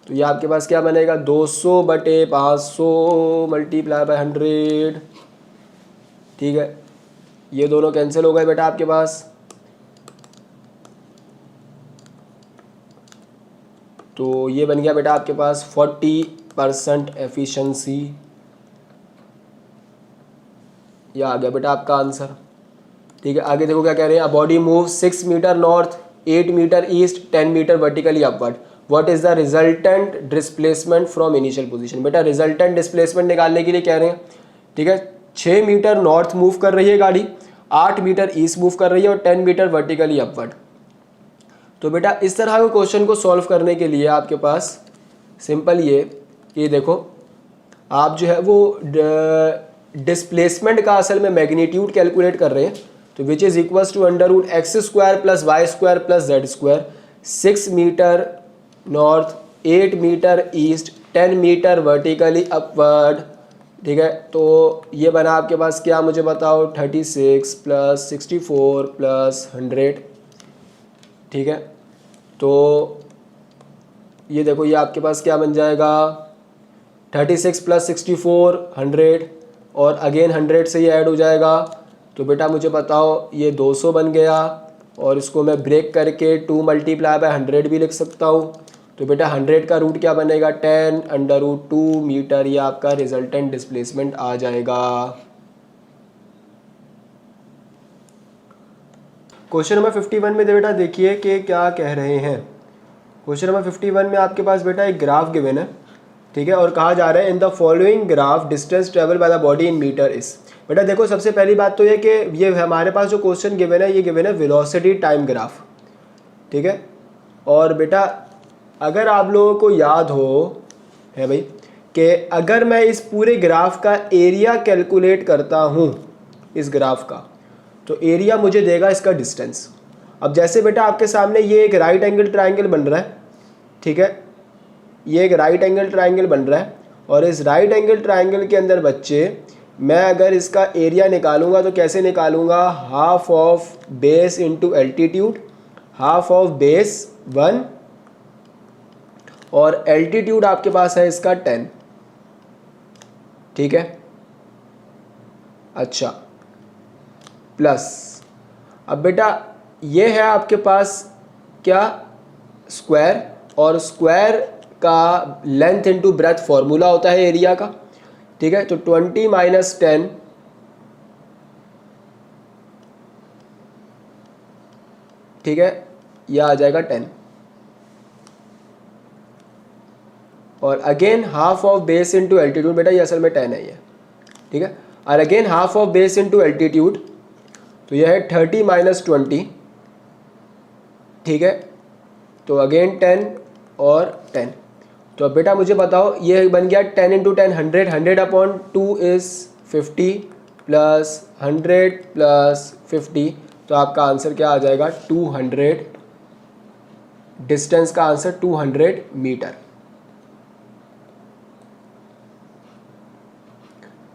तो ये आपके पास क्या बनेगा 200/500 मल्टीप्लाई बाय 100, ठीक है। ये दोनों कैंसिल हो गए बेटा आपके पास। तो ये बन गया बेटा आपके पास 40% एफिशिएंसी। यह आ गया बेटा आपका आंसर, ठीक है। आगे देखो क्या कह रहे हैं, a body move 6 metre north, 8 metre east, 10 metre vertically upward, what is the resultant displacement from initial position. बेटा रिजल्टेंट डिस्प्लेसमेंट निकालने के लिए कह रहे हैं, ठीक है। 6 मीटर नॉर्थ मूव कर रही है गाड़ी, 8 मीटर ईस्ट मूव कर रही है और 10 मीटर वर्टिकली अपवर्ड। तो बेटा इस तरह के क्वेश्चन को सॉल्व करने के लिए आपके पास सिंपल ये देखो आप जो है वो डिस्प्लेसमेंट का असल में मैग्नीट्यूड कैलकुलेट कर रहे हैं, तो which is equals to √x² + y² + z²। 6 metre north, 8 metre east, 10 metre vertically upward, ठीक है। तो ये बना आपके पास क्या मुझे बताओ 36 + 64 + 100, ठीक है। तो ये देखो ये आपके पास क्या बन जाएगा 36 + 64 100, और अगेन 100 से ये ऐड हो जाएगा। तो बेटा मुझे बताओ ये 200 बन गया, और इसको मैं ब्रेक करके 2 मल्टीप्लाई बाय 100 भी लिख सकता हूँ। तो बेटा 100 का रूट क्या बनेगा 10√2 मीटर, ये आपका रिजल्टेंट डिस्प्लेसमेंट आ जाएगा। क्वेश्चन नंबर 51 में बेटा देखिए कि क्या कह रहे हैं। क्वेश्चन नंबर 51 में आपके पास बेटा एक ग्राफ गिवन है, ठीक है, और कहा जा रहा है in the following graph distance travel by the body in metre is. बेटा देखो सबसे पहली बात तो ये कि ये हमारे पास जो क्वेश्चन गिवन है ये गिवन है वेलोसिटी टाइम ग्राफ, ठीक है। और बेटा अगर आप लोगों को याद हो है भाई कि अगर मैं इस पूरे ग्राफ का एरिया कैलकुलेट करता हूँ इस ग्राफ का, तो एरिया मुझे देगा इसका डिस्टेंस। अब जैसे बेटा आपके सामने ये एक राइट एंगल ट्राइंगल बन रहा है, ठीक है, ये एक राइट एंगल ट्राइंगल बन रहा है, और इस राइट एंगल ट्राइंगल के अंदर बच्चे मैं अगर इसका एरिया निकालूंगा तो कैसे निकालूंगा, half of base into altitude, half of base 1 और एल्टीट्यूड आपके पास है इसका 10, ठीक है। अच्छा प्लस अब बेटा ये है आपके पास क्या, स्क्वायर, और स्क्वायर का लेंथ इंटू ब्रेथ फॉर्मूला होता है एरिया का, ठीक है। तो 20 माइनस 10 ठीक है, यह आ जाएगा 10, और again half of base into altitude, बेटा ये असल में 10 है ये, ठीक है। और again half of base into altitude, तो यह है 30 माइनस 20, ठीक है। तो अगेन 10 और 10, तो अब बेटा मुझे बताओ ये बन गया 10 into 10 100, 100 upon 2 is 50 plus 100 plus 50, तो आपका आंसर क्या आ जाएगा 200, डिस्टेंस का आंसर 200 मीटर,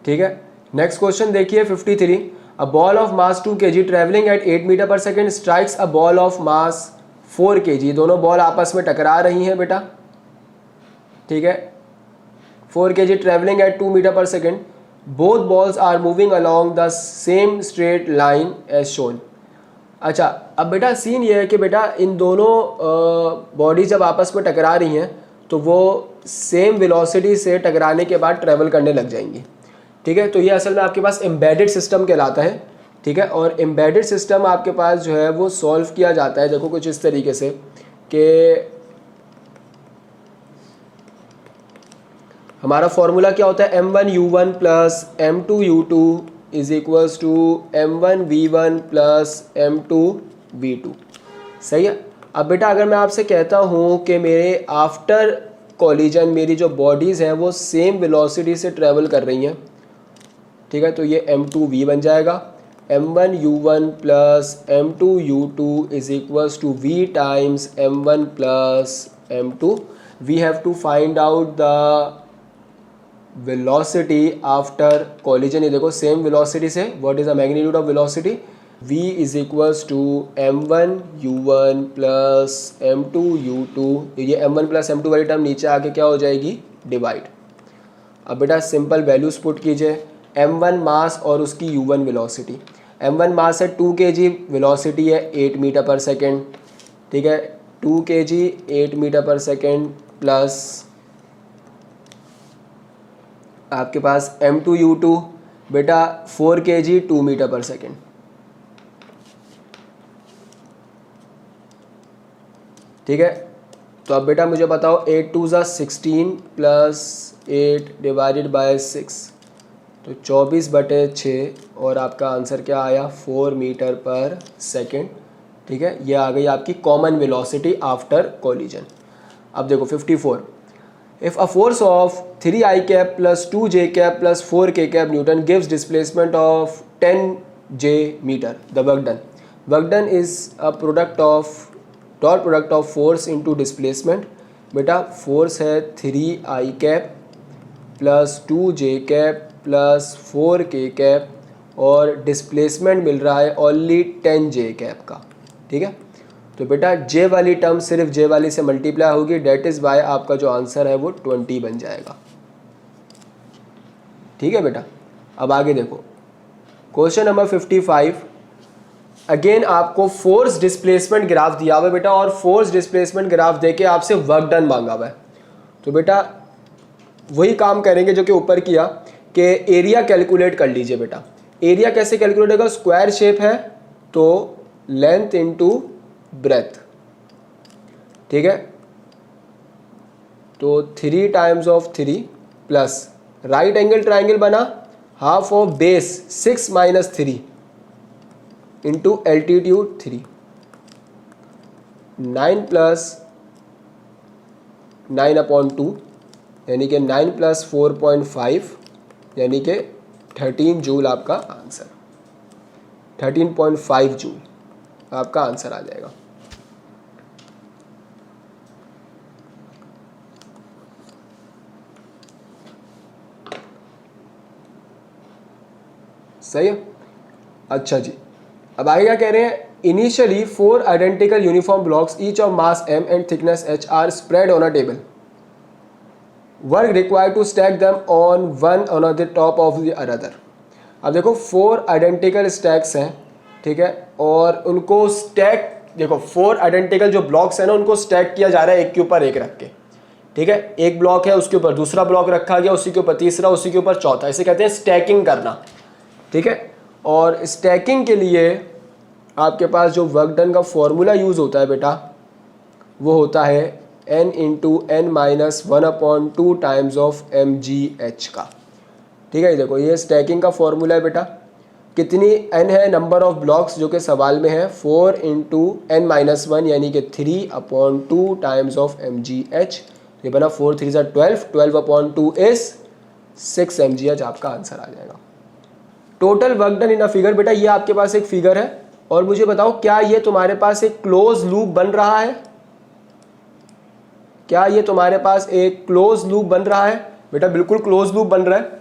ठीक है। नेक्स्ट क्वेश्चन देखिए 53, a ball of mass 2 kg travelling at 8 metre per second strikes a ball of mass 4 kg, दोनों बॉल आपस में टकरा रही हैं बेटा, ठीक है। 4 kg travelling at 2 metre per second, both balls are moving along the same straight line as shown. अच्छा, अब बेटा सीन ये है कि बेटा इन दोनों बॉडी जब आपस में टकरा रही हैं तो वो सेम वेलोसिटी से टकराने के बाद ट्रैवल करने लग जाएंगी, ठीक है। तो ये असल में आपके पास एम्बेडेड सिस्टम कहलाता है, ठीक है। और एम्बेडेड सिस्टम आपके पास जो है वो सॉल्व किया जाता है, देखो कुछ इस तरीके से कि हमारा फॉर्मूला क्या होता है, m1u1 plus m2u2 is equals to m1v1 plus m2v2, सही है। अब बेटा अगर मैं आपसे कहता हूँ कि मेरे आफ्टर कॉलिजन मेरी जो बॉडीज़ हैं वो सेम वेलोसिटी से ट्रैवल कर रही हैं, ठीक है, तो ये m2v बन जाएगा, m1u1 plus m2u2 is equals to v times m1 plus m2। We have to find out the velocity after collision, ये देखो सेम वेलोसिटी से, what is the magnitude of velocity, v is equals to m1u1 plus m2u2, ये m1 plus m2 वाली term नीचे आके क्या हो जाएगी, डिवाइड। अब बेटा सिंपल वैल्यूज पुट कीजिए, m1 मास और उसकी u1 वेलोसिटी, m1 मास है 2 kg, वेलोसिटी है 8 मीटर पर सेकेंड, ठीक है, 2 kg 8 metre per second plus आपके पास m2u2 बेटा 4 kg 2 मीटर पर सेकेंड, ठीक है। तो अब बेटा मुझे बताओ 8 2 ज़ा 16 प्लस 8 डिवाइडेड बाय 6, तो 24/6, और आपका आंसर क्या आया 4 मीटर पर सेकेंड, ठीक है। ये आ गई आपकी कॉमन वेलोसिटी आफ्टर कॉलिजन। अब देखो 54, if a force of 3i cap plus 2j cap plus 4k cap newton gives displacement of 10j metre, the work done is a product of dot product of force into displacement. बेटा force है 3i cap plus 2j cap plus 4k cap, और displacement मिल रहा है only 10j cap का, ठीक है। तो बेटा j वाली टर्म सिर्फ j वाली से मल्टीप्लाई होगी, डेट इज़ बाय आपका जो आंसर है वो 20 बन जाएगा, ठीक है बेटा। अब आगे देखो क्वेश्चन नंबर 55, अगेन आपको फोर्स डिस्प्लेसमेंट ग्राफ दिया हुआ है बेटा, और फोर्स डिस्प्लेसमेंट ग्राफ देके आपसे वर्क डन मांगा हुआ है। तो बेटा वही काम करेंगे जो कि ऊपर किया कि एरिया कैलकुलेट कर लीजिए बेटा। एरिया कैसे कैलकुलेट होगा, स्क्वायर शेप है तो लेंथ इनटू ब्रेथ, ठीक है। तो 3 times of 3 plus right angle triangle बना, half of base 6 minus 3 into altitude 3, 9 plus 9/2 यानी कि 9 प्लस 4.5 यानी कि 13 जूल आपका आंसर, 13.5 जूल आपका आंसर आ जाएगा। सही है। अच्छा जी, अब आगे क्या कह रहे हैं, initially 4 identical uniform blocks each of mass m and thickness h are spread on a table, work required to stack them on one on the top of the another. अब देखो 4 आइडेंटिकल स्टैक्स हैं, ठीक है, और उनको stack, देखो 4 identical जो blocks है ना उनको स्टैक किया जा रहा है एक के ऊपर एक रख के, ठीक है, एक ब्लॉक है उसके ऊपर दूसरा ब्लॉक रखा गया, उसी के ऊपर तीसरा, उसी के ऊपर चौथा, इसे कहते हैं स्टैकिंग करना, ठीक है। और स्टैकिंग के लिए आपके पास जो वर्क डन का फॉर्मूला यूज़ होता है बेटा वो होता है n into n minus 1/2 times of mgh का, ठीक है। देखो ये स्टैकिंग का फॉर्मूला है बेटा, कितनी n है, नंबर ऑफ ब्लॉक्स जो कि सवाल में है 4 इंटू एन माइनस 1 यानी कि 3/2 टाइम्स ऑफ mgh, ये बना 4 3 12, 12/2 इज 6 mgh, आपका आंसर आ जाएगा। Total work done in a figure, बेटा ये आपके पास एक फिगर है और मुझे बताओ क्या ये तुम्हारे पास एक क्लोज लूप बन रहा है, क्या ये तुम्हारे पास एक क्लोज लूप बन रहा है? बेटा बिल्कुल क्लोज लूप बन रहा है।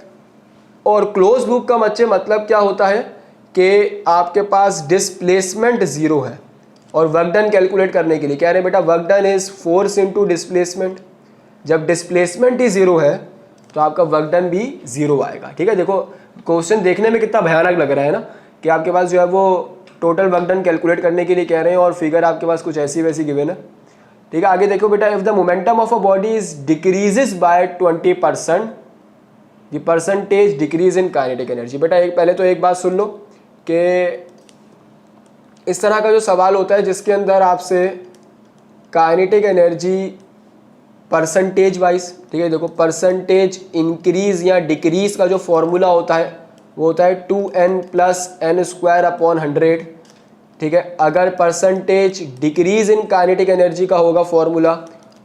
और क्लोज लूप का मतलब क्या होता है कि आपके पास डिस्प्लेसमेंट जीरो है और वर्क डन कैलकुलेट करने के लिए कह रहे हैं बेटा work done is force into displacement. जब डिस्प्लेसमेंट ही जीरो है तो आपका वर्क डन भी जीरो आएगा, ठीक है। देखो क्वेश्चन देखने में कितना भयानक लग रहा है ना कि आपके पास जो है वो टोटल वर्क डन कैलकुलेट करने के लिए कह रहे हैं और फिगर आपके पास कुछ ऐसी वैसी गिवन है, ठीक है। आगे देखो बेटा, if the momentum of a body is decreases by 20%, the percentage decrease in kinetic energy. बेटा एक पहले तो एक बात सुन लो कि इस तरह का जो सवाल होता है जिसके अंदर आपसे काइनेटिक एनर्जी परसेंटेज वाइज, ठीक है, देखो परसेंटेज इंक्रीज या डिक्रीज का जो फॉर्मूला होता है वो होता है 2n plus n square upon 100, ठीक है। अगर percentage decrease in kinetic energy का होगा फॉर्मूला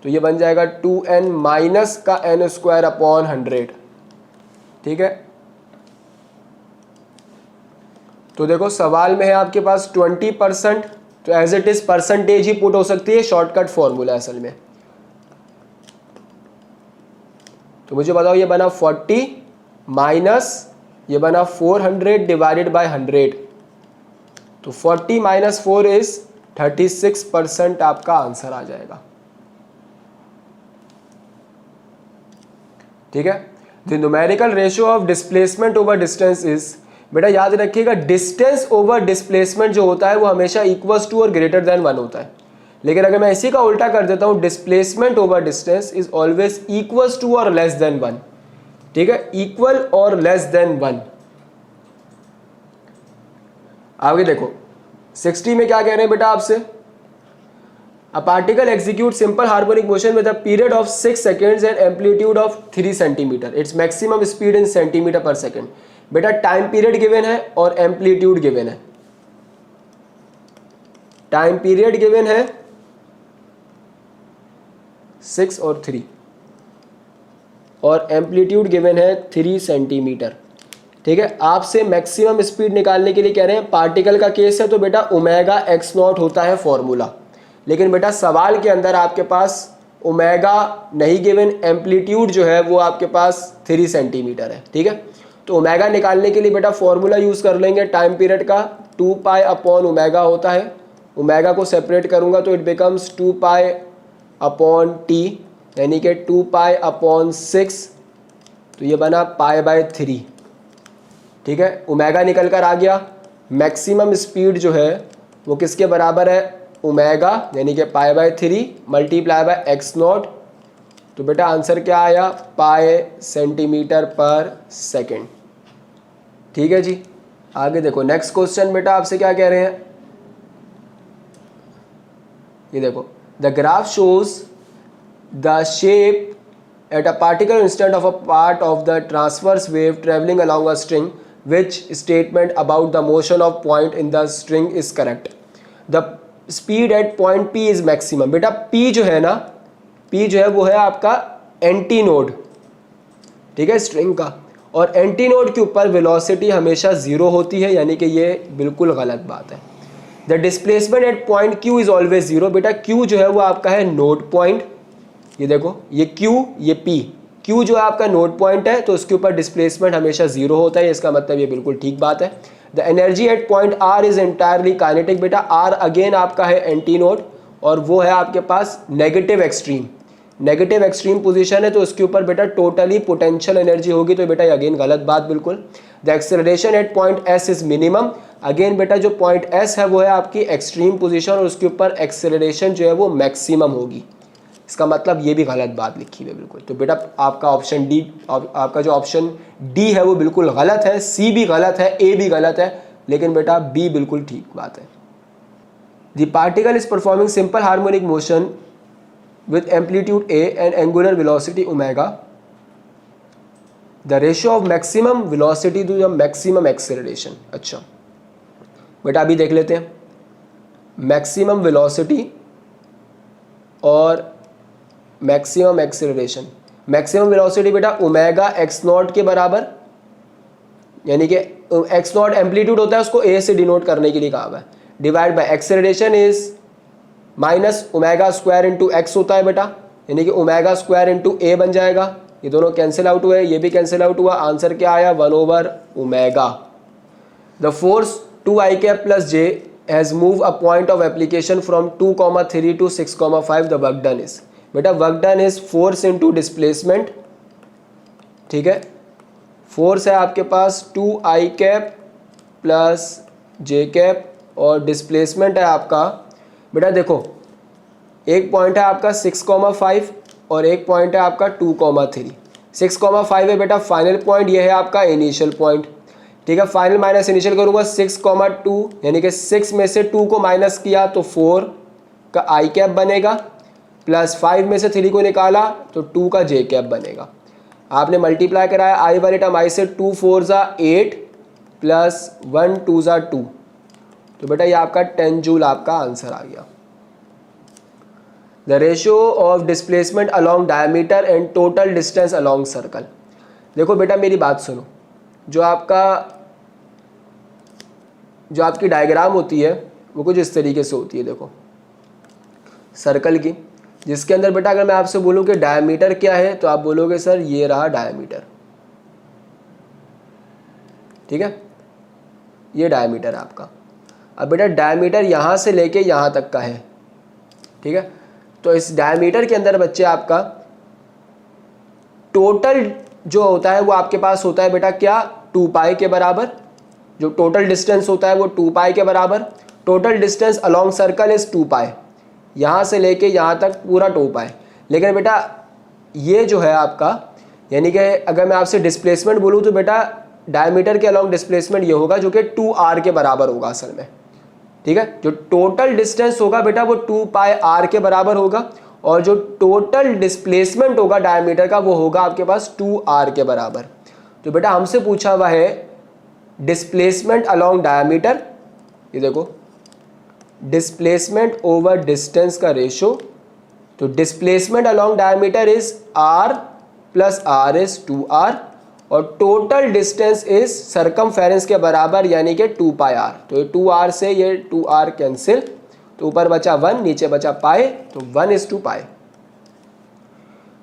तो ये बन जाएगा 2n माइनस का n स्क्वायर अपॉन 100, ठीक है। तो देखो सवाल में है आपके पास 20%, तो एज इट इज परसेंटेज ही पुट हो सकती है, शॉर्टकट फॉर्मूला असल में। तो मुझे बताओ ये बना 40 माइनस ये बना 400 डिवाइडेड बाय 100, तो 40 माइनस 4 इज 36% आपका आंसर आ जाएगा, ठीक है। The numerical ratio of displacement over distance is, बेटा याद रखिएगा डिस्टेंस ओवर डिस्प्लेसमेंट जो होता है वो हमेशा इक्वल्स टू और ग्रेटर देन 1 होता है, लेकिन अगर मैं इसी का उल्टा कर देता हूं displacement over distance is always equals to और लेस देन 1, ठीक है, इक्वल और लेस देन 1। आगे देखो 60 में क्या कह रहे हैं बेटा आपसे, a particle execute simple harmonic motion with a period of 6 seconds and amplitude of 3 centimetre, its maximum speed in centimetre पर सेकेंड। बेटा टाइम पीरियड गिवन है और एम्पलीट्यूड गिवन है, टाइम पीरियड गिवन है 6 और 3 और एम्पलीट्यूड गिवन है 3 centimetre, ठीक है। आपसे मैक्सिमम स्पीड निकालने के लिए कह रहे हैं, पार्टिकल का केस है तो बेटा ओमेगा एक्स नॉट होता है फॉर्मूला, लेकिन बेटा सवाल के अंदर आपके पास ओमेगा नहीं गिवन, एम्पलीट्यूड जो है वो आपके पास 3 सेंटीमीटर है, ठीक है। तो ओमेगा निकालने के लिए बेटा फॉर्मूला यूज कर लेंगे टाइम पीरियड का, 2 पाई अपॉन ओमेगा होता है, ओमेगा को सेपरेट करूंगा तो it becomes 2 pi upon T यानी कि 2 पाई अपॉन 6, तो ये बना पाई बाय 3, ठीक है। ओमेगा निकल कर आ गया, मैक्सिमम स्पीड जो है वो किसके बराबर है, ओमेगा यानी कि pi by 3 multiply by x not, तो बेटा आंसर क्या आया, पाई सेंटीमीटर पर सेकेंड, ठीक है जी। आगे देखो नेक्स्ट क्वेश्चन बेटा आपसे क्या कह रहे हैं, ये देखो the graph shows the shape at a particular instant of a part of the transverse wave traveling along a string, which statement about the motion of point in the string is correct? The speed at point P is maximum. बेटा P जो है ना, P जो है वो है आपका anti node, ठीक है, स्ट्रिंग का, और एंटी नोड के ऊपर वेलोसिटी हमेशा जीरो होती है, यानी कि ये बिल्कुल गलत बात है। The displacement eight point Q is always zero. बेटा Q जो है वो आपका है नोड पॉइंट, ये देखो ये Q ये P, Q जो है आपका नोड पॉइंट है तो उसके ऊपर डिस्प्लेसमेंट हमेशा जीरो होता है, इसका मतलब ये बिल्कुल ठीक बात है। The energy at point R is entirely kinetic. बेटा R अगेन आपका है एंटी नोड और वो है आपके पास negative extreme, negative extreme position है तो उसके ऊपर बेटा टोटली पोटेंशियल एनर्जी होगी, तो बेटा अगेन गलत बात बिल्कुल। The acceleration at point S is minimum, again बेटा जो पॉइंट एस है वो है आपकी एक्सट्रीम पोजीशन और उसके ऊपर एक्सेलरेशन जो है वो मैक्सिमम होगी, इसका मतलब ये भी गलत बात लिखी हुई है बिल्कुल। तो बेटा आपका ऑप्शन डी, आपका जो ऑप्शन डी है वो बिल्कुल गलत है, सी भी गलत है, ए भी गलत है, लेकिन बेटा बी बिल्कुल ठीक बात है। The particle is performing simple harmonic motion with amplitude a and angular velocity omega, the ratio of maximum velocity to the maximum acceleration। अच्छा बेटा अभी देख लेते हैं मैक्सिमम वेलोसिटी और मैक्सिमम एक्सेलरेशन। मैक्सिमम वेलोसिटी बेटा ओमेगा एक्स नॉट के बराबर, यानी कि एक्स नॉट एम्पलीट्यूड होता है उसको ए से डिनोट करने के लिए कहा हुआ है, divide by acceleration is minus omega square into x होता है बेटा, यानी कि ओमेगा स्क्वायर इंटू ए बन जाएगा, ये दोनों कैंसिल आउट हुए, ये भी कैंसिल आउट हुआ, आंसर क्या आया omega. The force 2i cap plus j has move a point of application from 2,3 to 6,5, the work done is, बेटा work done is force into displacement, ठीक है। फोर्स है आपके पास 2i cap plus j cap और displacement है आपका बेटा देखो एक पॉइंट है आपका 6,5 और एक पॉइंट है आपका 2,3। 6,5 है बेटा फाइनल पॉइंट, ये है आपका इनिशियल पॉइंट, ठीक है। फाइनल माइनस इनिशियल करूंगा 6,2, यानी कि 6 में से 2 को माइनस किया तो 4 का आई कैप बनेगा, प्लस 5 में से 3 को निकाला तो 2 का जे कैप बनेगा। आपने मल्टीप्लाई कराया आई वाली टर्म आई से, 2 4 ज़ा 8 प्लस 1 2 ज़ा 2, तो बेटा ये आपका 10 जूल आपका आंसर आ गया। The ratio of displacement along diameter and total distance along circle. देखो बेटा मेरी बात सुनो, जो आपकी डायग्राम होती है वो कुछ इस तरीके से होती है, देखो सर्कल की, जिसके अंदर बेटा अगर मैं आपसे बोलूं कि डायमीटर क्या है तो आप बोलोगे सर ये रहा डायमीटर, ठीक है, ये डायमीटर है आपका। अब बेटा डायमीटर यहाँ से लेके यहाँ तक का है, ठीक है, तो इस डायमीटर के अंदर बच्चे आपका टोटल जो होता है वो आपके पास होता है बेटा क्या 2 पाई के बराबर, जो टोटल डिस्टेंस होता है वो 2 पाई के बराबर। Total distance along circle is 2 पाई, यहाँ से लेके यहाँ तक पूरा 2 पाई। लेकिन बेटा ये जो है आपका, यानी कि अगर मैं आपसे डिस्प्लेसमेंट बोलूँ तो बेटा डायमीटर के अलॉन्ग डिस्प्लेसमेंट ये होगा जो कि 2r के बराबर होगा असल में, ठीक है। जो टोटल डिस्टेंस होगा बेटा वो 2 पाई r के बराबर होगा और जो टोटल डिस्प्लेसमेंट होगा डायमीटर का वो होगा आपके पास 2r के बराबर। तो बेटा हमसे पूछा हुआ है डिस्प्लेसमेंट अलॉन्ग डायमीटर, ये देखो डिस्प्लेसमेंट ओवर डिस्टेंस का रेशो, तो displacement along diameter is r plus r is 2r और टोटल डिस्टेंस इज सरकमफेरेंस के बराबर यानी कि 2 पाई r। तो ये 2r से ये 2r कैंसिल, तो ऊपर बचा 1 नीचे बचा पाई, तो 1:2 pi.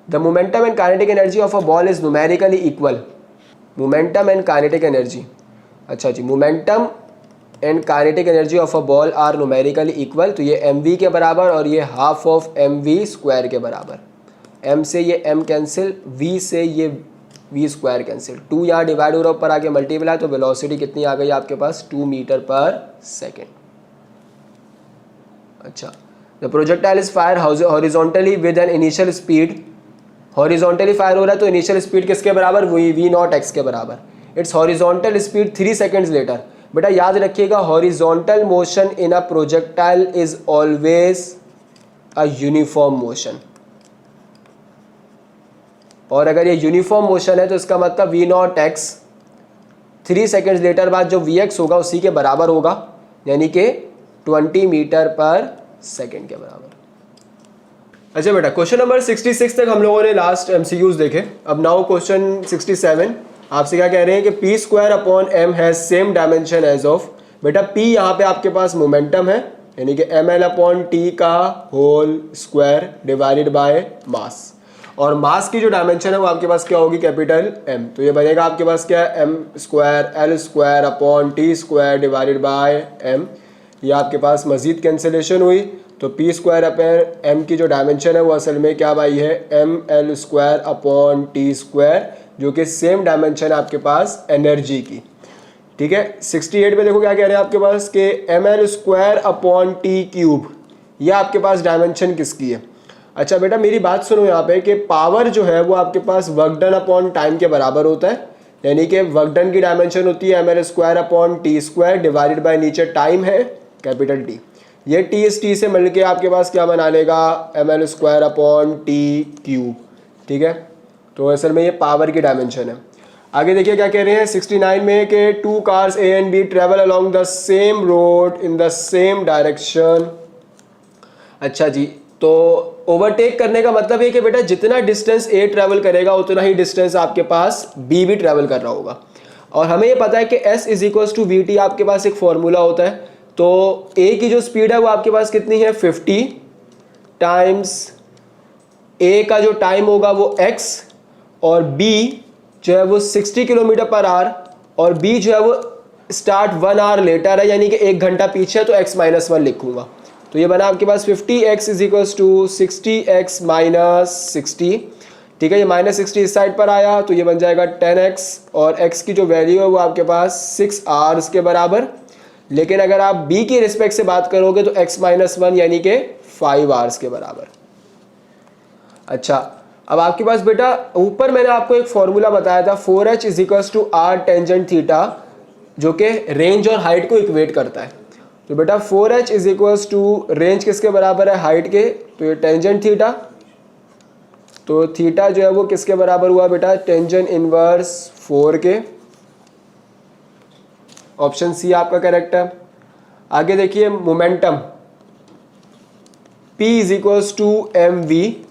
The momentum and kinetic energy of a ball is numerically equal. Momentum and kinetic energy, अच्छा जी, momentum and kinetic energy of a ball are numerically equal, तो ये mv के बराबर और ये हाफ ऑफ mv स्क्वायर के बराबर। m से ये m कैंसिल, v से ये v स्क्वायर कैंसिल, 2 यहाँ डिवाइड हो रहा ऊपर आके मल्टीप्लाई, तो वेलोसिटी कितनी आ गई आपके पास 2 मीटर पर सेकेंड। अच्छा, the projectile is fire horizontally with an initial speed, horizontally fire हो रहा है तो इनिशियल स्पीड किसके बराबर, वही v0x के बराबर। It's horizontal speed 3 seconds later. बेटा याद रखिएगा horizontal motion in a projectile is always a uniform motion, और अगर ये यूनिफॉर्म मोशन है तो इसका मतलब v0x 3 सेकेंड्स लेटर बाद जो vx होगा उसी के बराबर होगा, यानी कि 20 मीटर पर सेकेंड के बराबर। अच्छा बेटा क्वेश्चन नंबर 66 तक हम लोगों ने लास्ट MCQs देखे। अब नाउ क्वेश्चन 67 आपसे क्या कह रहे हैं कि p square upon m has same dimension as of, बेटा p यहाँ पे आपके पास मोमेंटम है यानी कि ml अपॉन टी का whole square divided by mass, और मास की जो डायमेंशन है वो आपके पास क्या होगी कैपिटल M, तो ये बनेगा आपके पास क्या है m square l square upon T square divided bye m। ये आपके पास मजीद कैंसिलेशन हुई तो पी स्क्वायर अपॉन एम की जो डायमेंशन है वो असल में क्या भाई है M L square upon T square, जो कि सेम डायमेंशन है आपके पास एनर्जी की। ठीक है, 68 में देखो क्या कह रहे हैं आपके पास कि M L square upon T cube, यह आपके पास डायमेंशन किसकी है। अच्छा बेटा मेरी बात सुनो यहाँ पे कि पावर जो है वो आपके पास वर्क डन अपॉन टाइम के बराबर होता है, यानी कि वर्क डन की डायमेंशन होती है M L square upon T square divided by नीचे टाइम है कैपिटल टी। ये टी इस टी से मिलके आपके पास क्या बना लेगा M L square upon T cube. ठीक है, तो असल में ये पावर की डायमेंशन है। आगे देखिए क्या कह रहे हैं 69 में कि two cars A and B travel along the same road in the same direction. अच्छा जी, तो ओवरटेक करने का मतलब है कि बेटा जितना डिस्टेंस ए ट्रैवल करेगा उतना ही डिस्टेंस आपके पास बी भी ट्रैवल कर रहा होगा। और हमें ये पता है कि S is equals to v t आपके पास एक फॉर्मूला होता है। तो ए की जो स्पीड है वो आपके पास कितनी है 50 टाइम्स ए का जो टाइम होगा वो x, और b जो है वो 60 किलोमीटर पर आवर, और b जो है वो स्टार्ट 1 आवर लेटर है यानी कि 1 घंटा पीछे है, तो x माइनस 1 लिखूंगा। तो ये बना आपके पास 50x is equals to 60x minus 60। ठीक है, ये माइनस 60 इस साइड पर आया तो ये बन जाएगा 10x, और x की जो वैल्यू है वो आपके पास 6 आवर्स के बराबर। लेकिन अगर आप b की रिस्पेक्ट से बात करोगे तो x माइनस 1 यानी कि 5 आवर्स के बराबर। अच्छा, अब आपके पास बेटा ऊपर मैंने आपको एक फॉर्मूला बताया था 4h is equals to are tangent theta, जो कि रेंज और हाइट को इक्वेट करता है। तो बेटा 4h is equals to range किसके बराबर है हाइट के, तो ये टेंजेंट थीटा, तो थीटा जो है वो किसके बराबर हुआ बेटा टेंजेंट इनवर्स 4 के। ऑप्शन सी आपका करेक्ट है। आगे देखिए momentum P is equals to m v,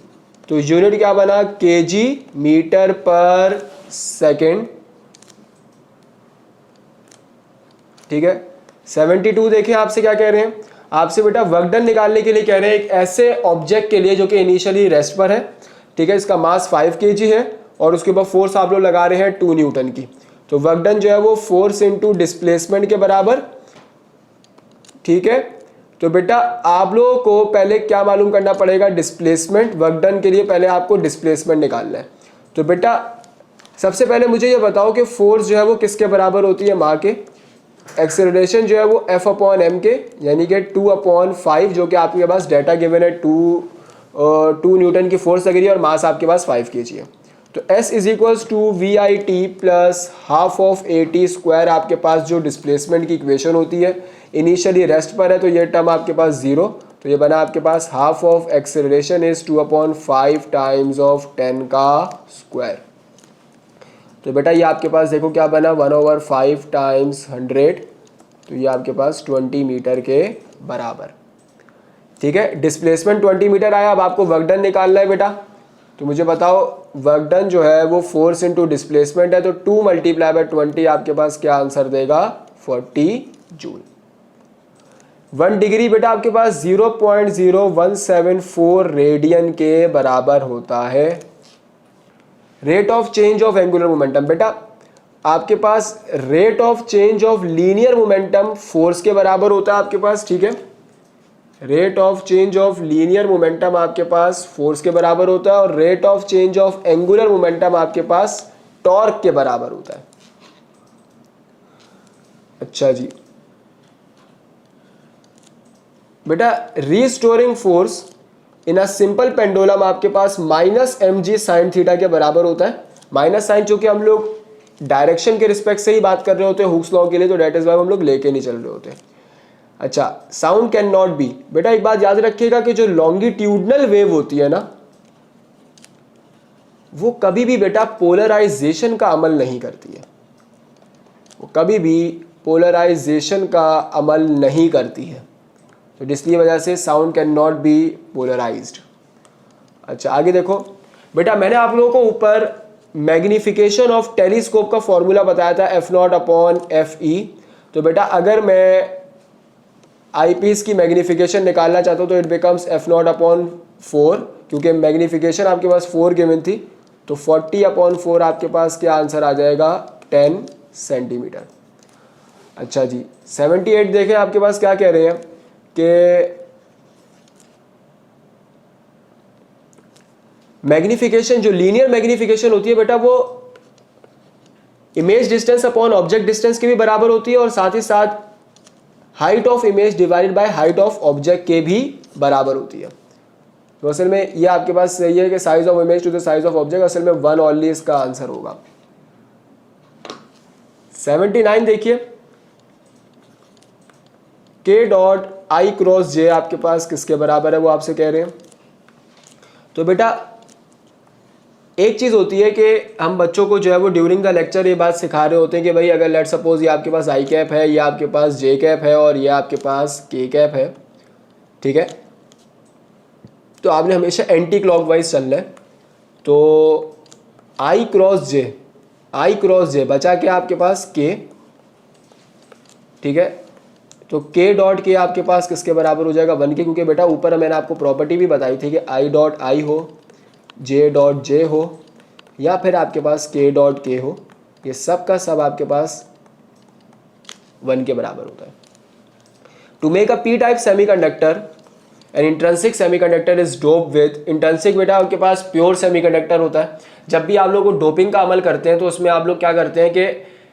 तो यूनिट क्या बना केजी मीटर पर सेकेंड। ठीक है, 72 देखिए आपसे क्या कह रहे हैं, आपसे बेटा वर्क डन निकालने के लिए कह रहे हैं एक ऐसे ऑब्जेक्ट के लिए जो कि इनिशियली रेस्ट पर है। ठीक है, इसका मास 5 kg है और उसके ऊपर फोर्स आप लोग लगा रहे हैं 2 न्यूटन की। तो वर्क डन जो है वो फोर्स इंटू डिस्प्लेसमेंट के बराबर। ठीक है, तो बेटा आप लोगों को पहले क्या मालूम करना पड़ेगा डिस्प्लेसमेंट, वर्क डन के लिए पहले आपको डिस्प्लेसमेंट निकालना है। तो बेटा सबसे पहले मुझे ये बताओ कि फोर्स जो है वो किसके बराबर होती है माँ के, एक्सेलरेशन जो है वो F अपॉन एम के यानी कि 2/5, जो कि आपके पास डाटा गिवन है 2 न्यूटन की फोर्स लग रही है और मास आपके पास 5 kg है। तो S is equals to v i t plus half of a t square आपके पास जो डिस्प्लेसमेंट की इक्वेशन होती है, इनिशियली रेस्ट पर है तो ये टर्म आपके पास 0, तो ये बना आपके पास half of acceleration is 2/5 times of 10 का स्क्वायर। तो बेटा ये आपके पास देखो क्या बना 1/5 टाइम्स 100, तो ये आपके पास 20 मीटर के बराबर। ठीक है, डिस्प्लेसमेंट 20 मीटर आया। अब आपको वर्क डन निकालना है बेटा, तो मुझे बताओ वर्क डन जो है वो फोर्स इंटू डिस्प्लेसमेंट है, तो 2 मल्टीप्लाई बाय 20 आपके पास क्या आंसर देगा 40 जूल। 1 डिग्री बेटा आपके पास 0.0174 रेडियन के बराबर होता है। Rate of change of angular momentum, बेटा आपके पास rate of change of linear momentum force के बराबर होता है आपके पास। ठीक है, rate of change of linear momentum आपके पास फोर्स के बराबर होता है, और rate of change of angular momentum आपके पास टॉर्क के बराबर होता है। अच्छा जी बेटा, restoring force in a simple pendulum आपके पास -mg साइन थीटा के बराबर होता है। माइनस साइन चूंकि हम लोग डायरेक्शन के रिस्पेक्ट से ही बात कर रहे होते हैं हुक्स लॉ के लिए, तो डेट इज वाई हम लोग लेके नहीं चल रहे होते। अच्छा, साउंड कैन नॉट बी, बेटा एक बात याद रखिएगा कि जो लॉन्गिट्यूडनल वेव होती है ना, वो कभी भी बेटा पोलराइजेशन का अमल नहीं करती है, वो कभी भी पोलराइजेशन का अमल नहीं करती है, तो इसलिए वजह से sound can not be polarised. अच्छा आगे देखो बेटा, मैंने आप लोगों को ऊपर मैग्निफिकेशन ऑफ टेलीस्कोप का फॉर्मूला बताया था F0 अपॉन FE। तो बेटा अगर मैं आईपीस की मैग्निफिकेशन निकालना चाहता हूँ तो इट बिकम्स F0 अपॉन 4, क्योंकि मैग्निफिकेशन आपके पास 4 गिवन थी, तो 40 अपॉन 4 आपके पास क्या आंसर आ जाएगा 10 सेंटीमीटर। अच्छा जी 78 देखें आपके पास क्या कह रहे हैं कि मैग्निफिकेशन, जो लीनियर मैग्निफिकेशन होती है बेटा वो image distance upon object distance के भी बराबर होती है और साथ ही साथ height of image divided by height of object के भी बराबर होती है। तो असल में ये आपके पास सही है कि size of image to the size of object, असल में 1 ओनली इसका आंसर होगा। 79 देखिए, के डॉट आई क्रॉस जे आपके पास किसके बराबर है वो आपसे कह रहे हैं। तो बेटा एक चीज़ होती है कि हम बच्चों को जो है वो ड्यूरिंग द लेक्चर ये बात सिखा रहे होते हैं कि भाई अगर लेट सपोज ये आपके पास आई कैप है, ये आपके पास जे कैप है और ये आपके पास के कैप है, ठीक है, तो आपने हमेशा एंटी क्लॉकवाइज चलना है। तो आई क्रॉस जे बचा क्या आपके पास के, ठीक है, तो के डॉट के आपके पास किसके बराबर हो जाएगा 1 के, क्योंकि बेटा ऊपर मैंने आपको प्रॉपर्टी भी बताई थी कि आई डॉट आई हो, जे डॉट जे हो या फिर आपके पास के डॉट के हो, ये सब का सब आपके पास 1 के बराबर होता है। To make a P type semiconductor an intrinsic semiconductor is dope with, intrinsic बेटा आपके पास प्योर सेमीकंडक्टर होता है। जब भी आप लोग डोपिंग का अमल करते हैं तो उसमें आप लोग क्या करते हैं कि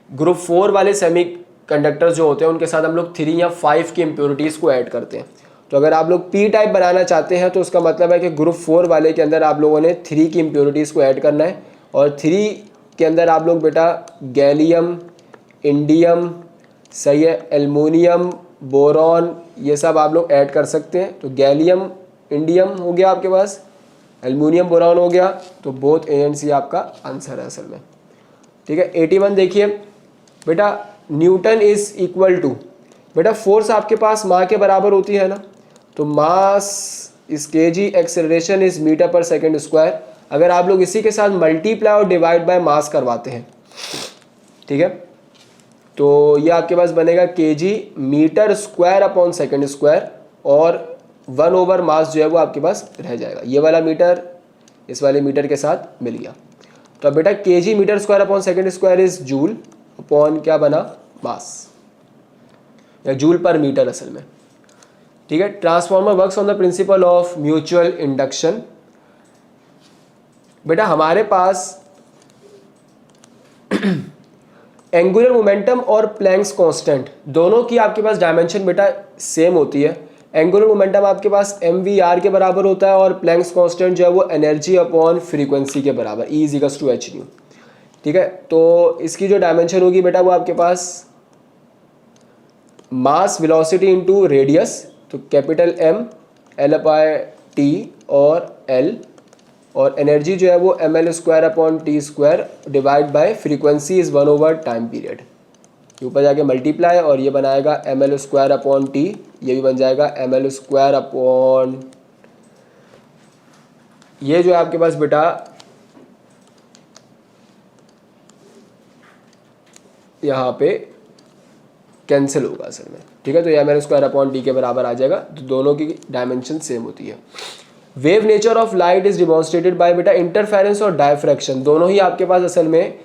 ग्रुप 4 वाले सेमीकंडक्टर्स जो होते हैं उनके साथ हम लोग 3 या 5 की इम्प्योरिटीज़ को ऐड करते हैं। तो अगर आप लोग पी टाइप बनाना चाहते हैं तो उसका मतलब है कि ग्रुप 4 वाले के अंदर आप लोगों ने 3 की इम्प्योरिटीज़ को ऐड करना है और 3 के अंदर आप लोग बेटा गैलियम, इंडियम, सही है, एल्युमिनियम, बोरॉन, ये सब आप लोग ऐड कर सकते हैं। तो गैलियम इंडियम हो गया आपके पास, एल्युमिनियम बोरॉन हो गया, तो बोथ ए एंड सी आपका आंसर है असल में, ठीक है। 81 देखिए बेटा, न्यूटन इज इक्वल टू, बेटा फोर्स आपके पास मास के बराबर होती है ना, तो मास इस केजी, एक्सेलरेशन इज मीटर पर सेकंड स्क्वायर। अगर आप लोग इसी के साथ मल्टीप्लाई और डिवाइड बाय मास करवाते हैं, ठीक है, तो ये आपके पास बनेगा kg metre square upon second square और 1 ओवर मास जो है वो आपके पास रह जाएगा। ये वाला मीटर इस वाले मीटर के साथ मिल गया। तो अब बेटा kg metre square upon second square is joule upon क्या बना, मास या जूल पर मीटर असल में, ठीक है। Transformer works on the principle of mutual induction. बेटा हमारे पास एंगुलर मोमेंटम और प्लैंक्स कांस्टेंट दोनों की आपके पास डायमेंशन बेटा सेम होती है। एंगुलर मोमेंटम आपके पास mvr के बराबर होता है और प्लैंक्स कांस्टेंट जो है वो एनर्जी अपॉन फ्रीक्वेंसी के बराबर, E = h न्यू, ठीक है। तो इसकी जो डायमेंशन होगी बेटा वो आपके पास मास वेलोसिटी इनटू रेडियस, तो कैपिटल M L/T और L, और एनर्जी जो है वो mL//T² divide by frequency is 1 over time period. ऊपर जाके मल्टीप्लाई और ये बनाएगा mL//T, ये भी बन जाएगा mL//, ये जो है आपके पास बेटा यहाँ पे कैंसिल होगा असल में, ठीक है। तो ये mL//T के बराबर आ जाएगा। तो दोनों की डायमेंशन सेम होती है। Wave nature of light is demonstrated by बेटा इंटरफेरेंस और डायफ्रैक्शन, दोनों ही आपके पास असल में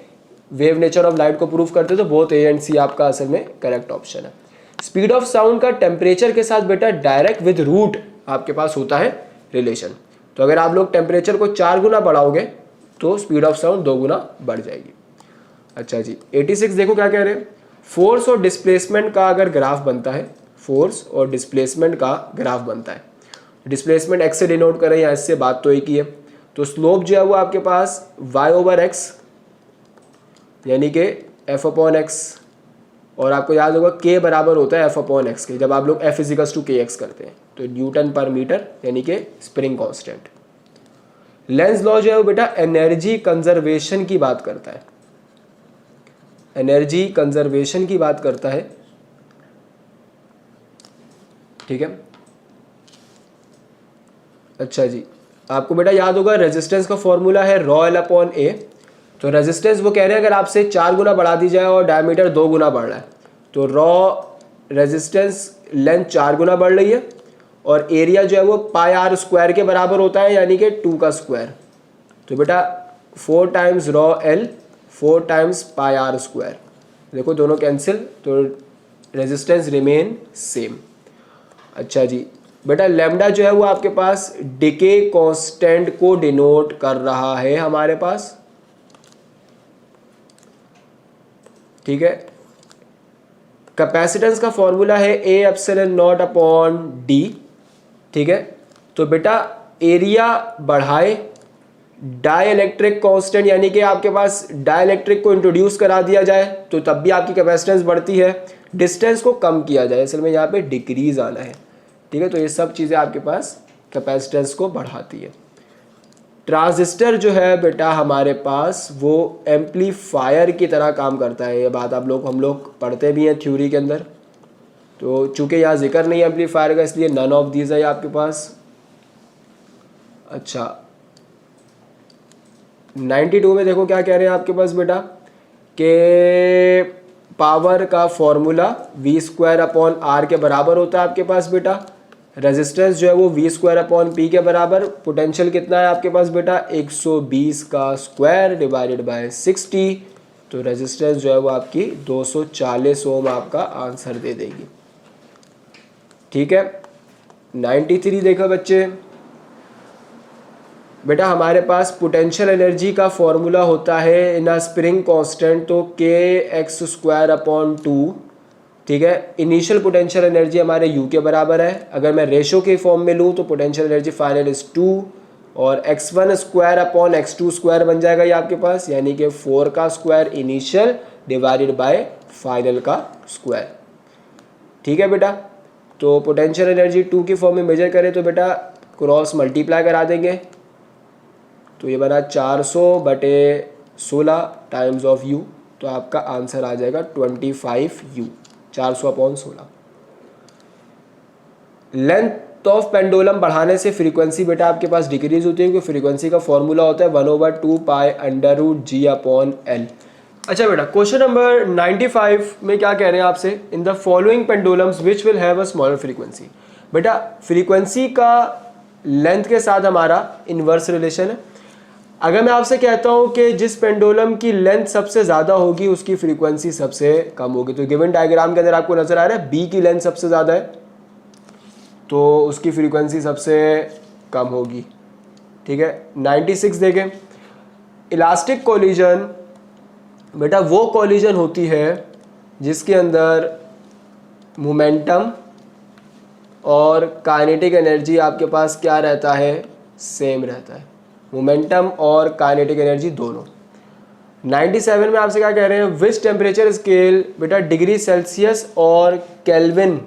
वेव नेचर ऑफ लाइट को प्रूव करते हैं। तो बोथ ए एंड सी आपका असल में करेक्ट ऑप्शन है। स्पीड ऑफ साउंड का टेम्परेचर के साथ बेटा डायरेक्ट विद रूट आपके पास होता है रिलेशन। तो अगर आप लोग टेम्परेचर को 4 गुना बढ़ाओगे तो स्पीड ऑफ साउंड 2 गुना बढ़ जाएगी। अच्छा जी, 86 देखो क्या कह रहे हैं, फोर्स और डिस्प्लेसमेंट का अगर ग्राफ बनता है, फोर्स और डिस्प्लेसमेंट का ग्राफ बनता है, डिस्प्लेसमेंट x से डिनोट करें या इससे बात तो एक ही है, तो स्लोप जो है वो आपके पास y/x यानी कि f/x, और आपको याद होगा k बराबर होता है f/x के जब आप लोग F = kx करते हैं, तो न्यूटन पर मीटर यानी कि स्प्रिंग कांस्टेंट। लेंज लॉ जो है वो बेटा एनर्जी कंजर्वेशन की बात करता है, एनर्जी कंजर्वेशन की बात करता है, ठीक है। अच्छा जी, आपको बेटा याद होगा रेजिस्टेंस का फॉर्मूला है ρl/A। तो रेजिस्टेंस वो कह रहे हैं अगर आपसे 4 गुना बढ़ा दी जाए और डायमीटर 2 गुना बढ़ रहा है, तो रेजिस्टेंस लेंथ 4 गुना बढ़ रही है और एरिया जो है वो πr² के बराबर होता है यानी कि 2 का स्क्वायर। तो बेटा 4 टाइम्स ρl 4 टाइम्स πr², देखो दोनों कैंसिल, तो रेजिस्टेंस रिमेन सेम। अच्छा जी, बेटा लैम्डा जो है वो आपके पास डिके कांस्टेंट को डिनोट कर रहा है हमारे पास, ठीक है। कैपेसिटेंस का फॉर्मूला है A epsilon not upon D, ठीक है। तो बेटा एरिया बढ़ाए, डाइलेक्ट्रिक कांस्टेंट यानी कि आपके पास डाइलेक्ट्रिक को इंट्रोड्यूस करा दिया जाए तो तब भी आपकी कैपेसिटेंस बढ़ती है, डिस्टेंस को कम किया जाए, असल में यहाँ पे डिक्रीज आना है, ठीक है। तो ये सब चीज़ें आपके पास कैपेसिटेंस को बढ़ाती है। ट्रांजिस्टर जो है बेटा हमारे पास वो एम्पलीफायर की तरह काम करता है, ये बात हम लोग पढ़ते भी हैं थ्योरी के अंदर। तो चूंकि यहाँ जिक्र नहीं है एम्पलीफायर का इसलिए नन ऑफ दीज है आपके पास। अच्छा 92 में देखो क्या कह रहे हैं आपके पास बेटा कि पावर का फॉर्मूला V² अपॉन R के बराबर होता है आपके पास बेटा। रेजिस्टेंस जो है वो V² अपॉन P के बराबर। पोटेंशियल कितना है आपके पास बेटा 120 का स्क्वायर डिवाइडेड बाय 60। तो रेजिस्टेंस जो है वो आपकी 240 ओम आपका आंसर दे देगी, ठीक है। 93 देखो बच्चे बेटा हमारे पास पोटेंशियल एनर्जी का फॉर्मूला होता है इन अ स्प्रिंग कांस्टेंट, तो kx² अपॉन 2, ठीक है। इनिशियल पोटेंशियल एनर्जी हमारे u के बराबर है। अगर मैं रेशो के फॉर्म में लूँ तो पोटेंशियल एनर्जी फाइनल इज 2 और x1² अपॉन x2² बन जाएगा ये आपके पास, यानी कि 4 का square initial divided by final का स्क्वायर, ठीक है बेटा। तो पोटेंशियल एनर्जी 2 की फॉर्म में मेजर करें तो बेटा क्रॉस मल्टीप्लाई करा देंगे, तो ये बना 400/16 टाइम्स ऑफ u, तो आपका आंसर आ जाएगा 25u, 400 upon 16। Length of pendulum बढ़ाने से फ्रीक्वेंसी बेटा आपके पास डिक्रीज होती है, क्योंकि फ्रीक्वेंसी का फॉर्मूला होता है 1/2 पाई √g अपॉन l। अच्छा बेटा क्वेश्चन नंबर 95 में क्या कह रहे हैं आपसे, इन the following pendulums which will have a smaller frequency. बेटा फ्रीक्वेंसी का लेंथ के साथ हमारा इन्वर्स रिलेशन है। अगर मैं आपसे कहता हूं कि जिस पेंडुलम की लेंथ सबसे ज़्यादा होगी उसकी फ्रीक्वेंसी सबसे कम होगी, तो गिवन डायग्राम के अंदर आपको नजर आ रहा है बी की लेंथ सबसे ज़्यादा है तो उसकी फ्रीक्वेंसी सबसे कम होगी, ठीक है। 96 देखें, इलास्टिक कोलिजन बेटा वो कोलिजन होती है जिसके अंदर मोमेंटम और काइनेटिक एनर्जी आपके पास क्या रहता है, सेम रहता है, मोमेंटम और काइनेटिक एनर्जी दोनों। 97 में आपसे क्या कह रहे हैं, विच टेम्परेचर स्केल बेटा डिग्री सेल्सियस और केल्विन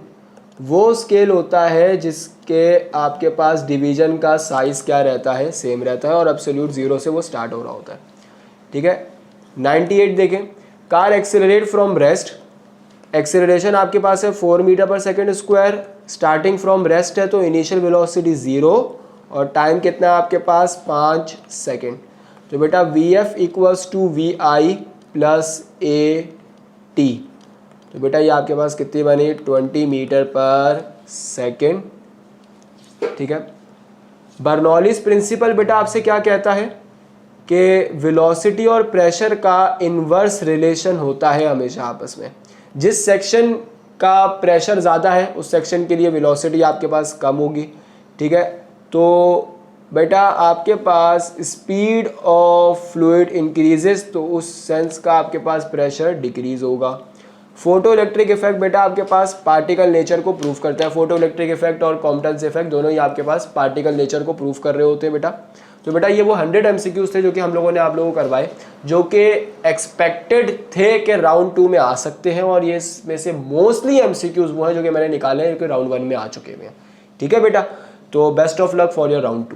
वो स्केल होता है जिसके आपके पास डिवीजन का साइज क्या रहता है, सेम रहता है और एब्सोल्यूट 0 से वो स्टार्ट हो रहा होता है, ठीक है। 98 देखें, car accelerate from rest, acceleration आपके पास है 4 metre per second square, starting from rest है तो इनिशियल वेलोसिटी 0 और टाइम कितना है आपके पास 5 सेकेंड। तो बेटा Vf equals to Vi plus AT, तो बेटा ये आपके पास कितनी बनी 20 मीटर पर सेकेंड, ठीक है। बर्नौलीज प्रिंसिपल बेटा आपसे क्या कहता है कि वेलोसिटी और प्रेशर का इन्वर्स रिलेशन होता है हमेशा आपस में। जिस सेक्शन का प्रेशर ज़्यादा है उस सेक्शन के लिए वेलोसिटी आपके पास कम होगी, ठीक है। तो बेटा आपके पास स्पीड ऑफ फ्लूइड इंक्रीजेस तो उस सेंस का आपके पास प्रेशर डिक्रीज होगा। फोटो इलेक्ट्रिक इफेक्ट बेटा आपके पास पार्टिकल नेचर को प्रूव करता है, फोटो इलेक्ट्रिक इफेक्ट और कॉम्पटेंस इफेक्ट दोनों ही आपके पास पार्टिकल नेचर को प्रूव कर रहे होते हैं बेटा। तो बेटा ये वो 100 MCQs थे जो कि हम लोगों ने आप लोगों को करवाए, जो कि एक्सपेक्टेड थे कि राउंड 2 में आ सकते हैं और ये इसमें से मोस्टली MCQs वो हैं जो कि मैंने निकाले हैं जो कि राउंड 1 में आ चुके हैं, ठीक है बेटा। तो best of luck for your round 2।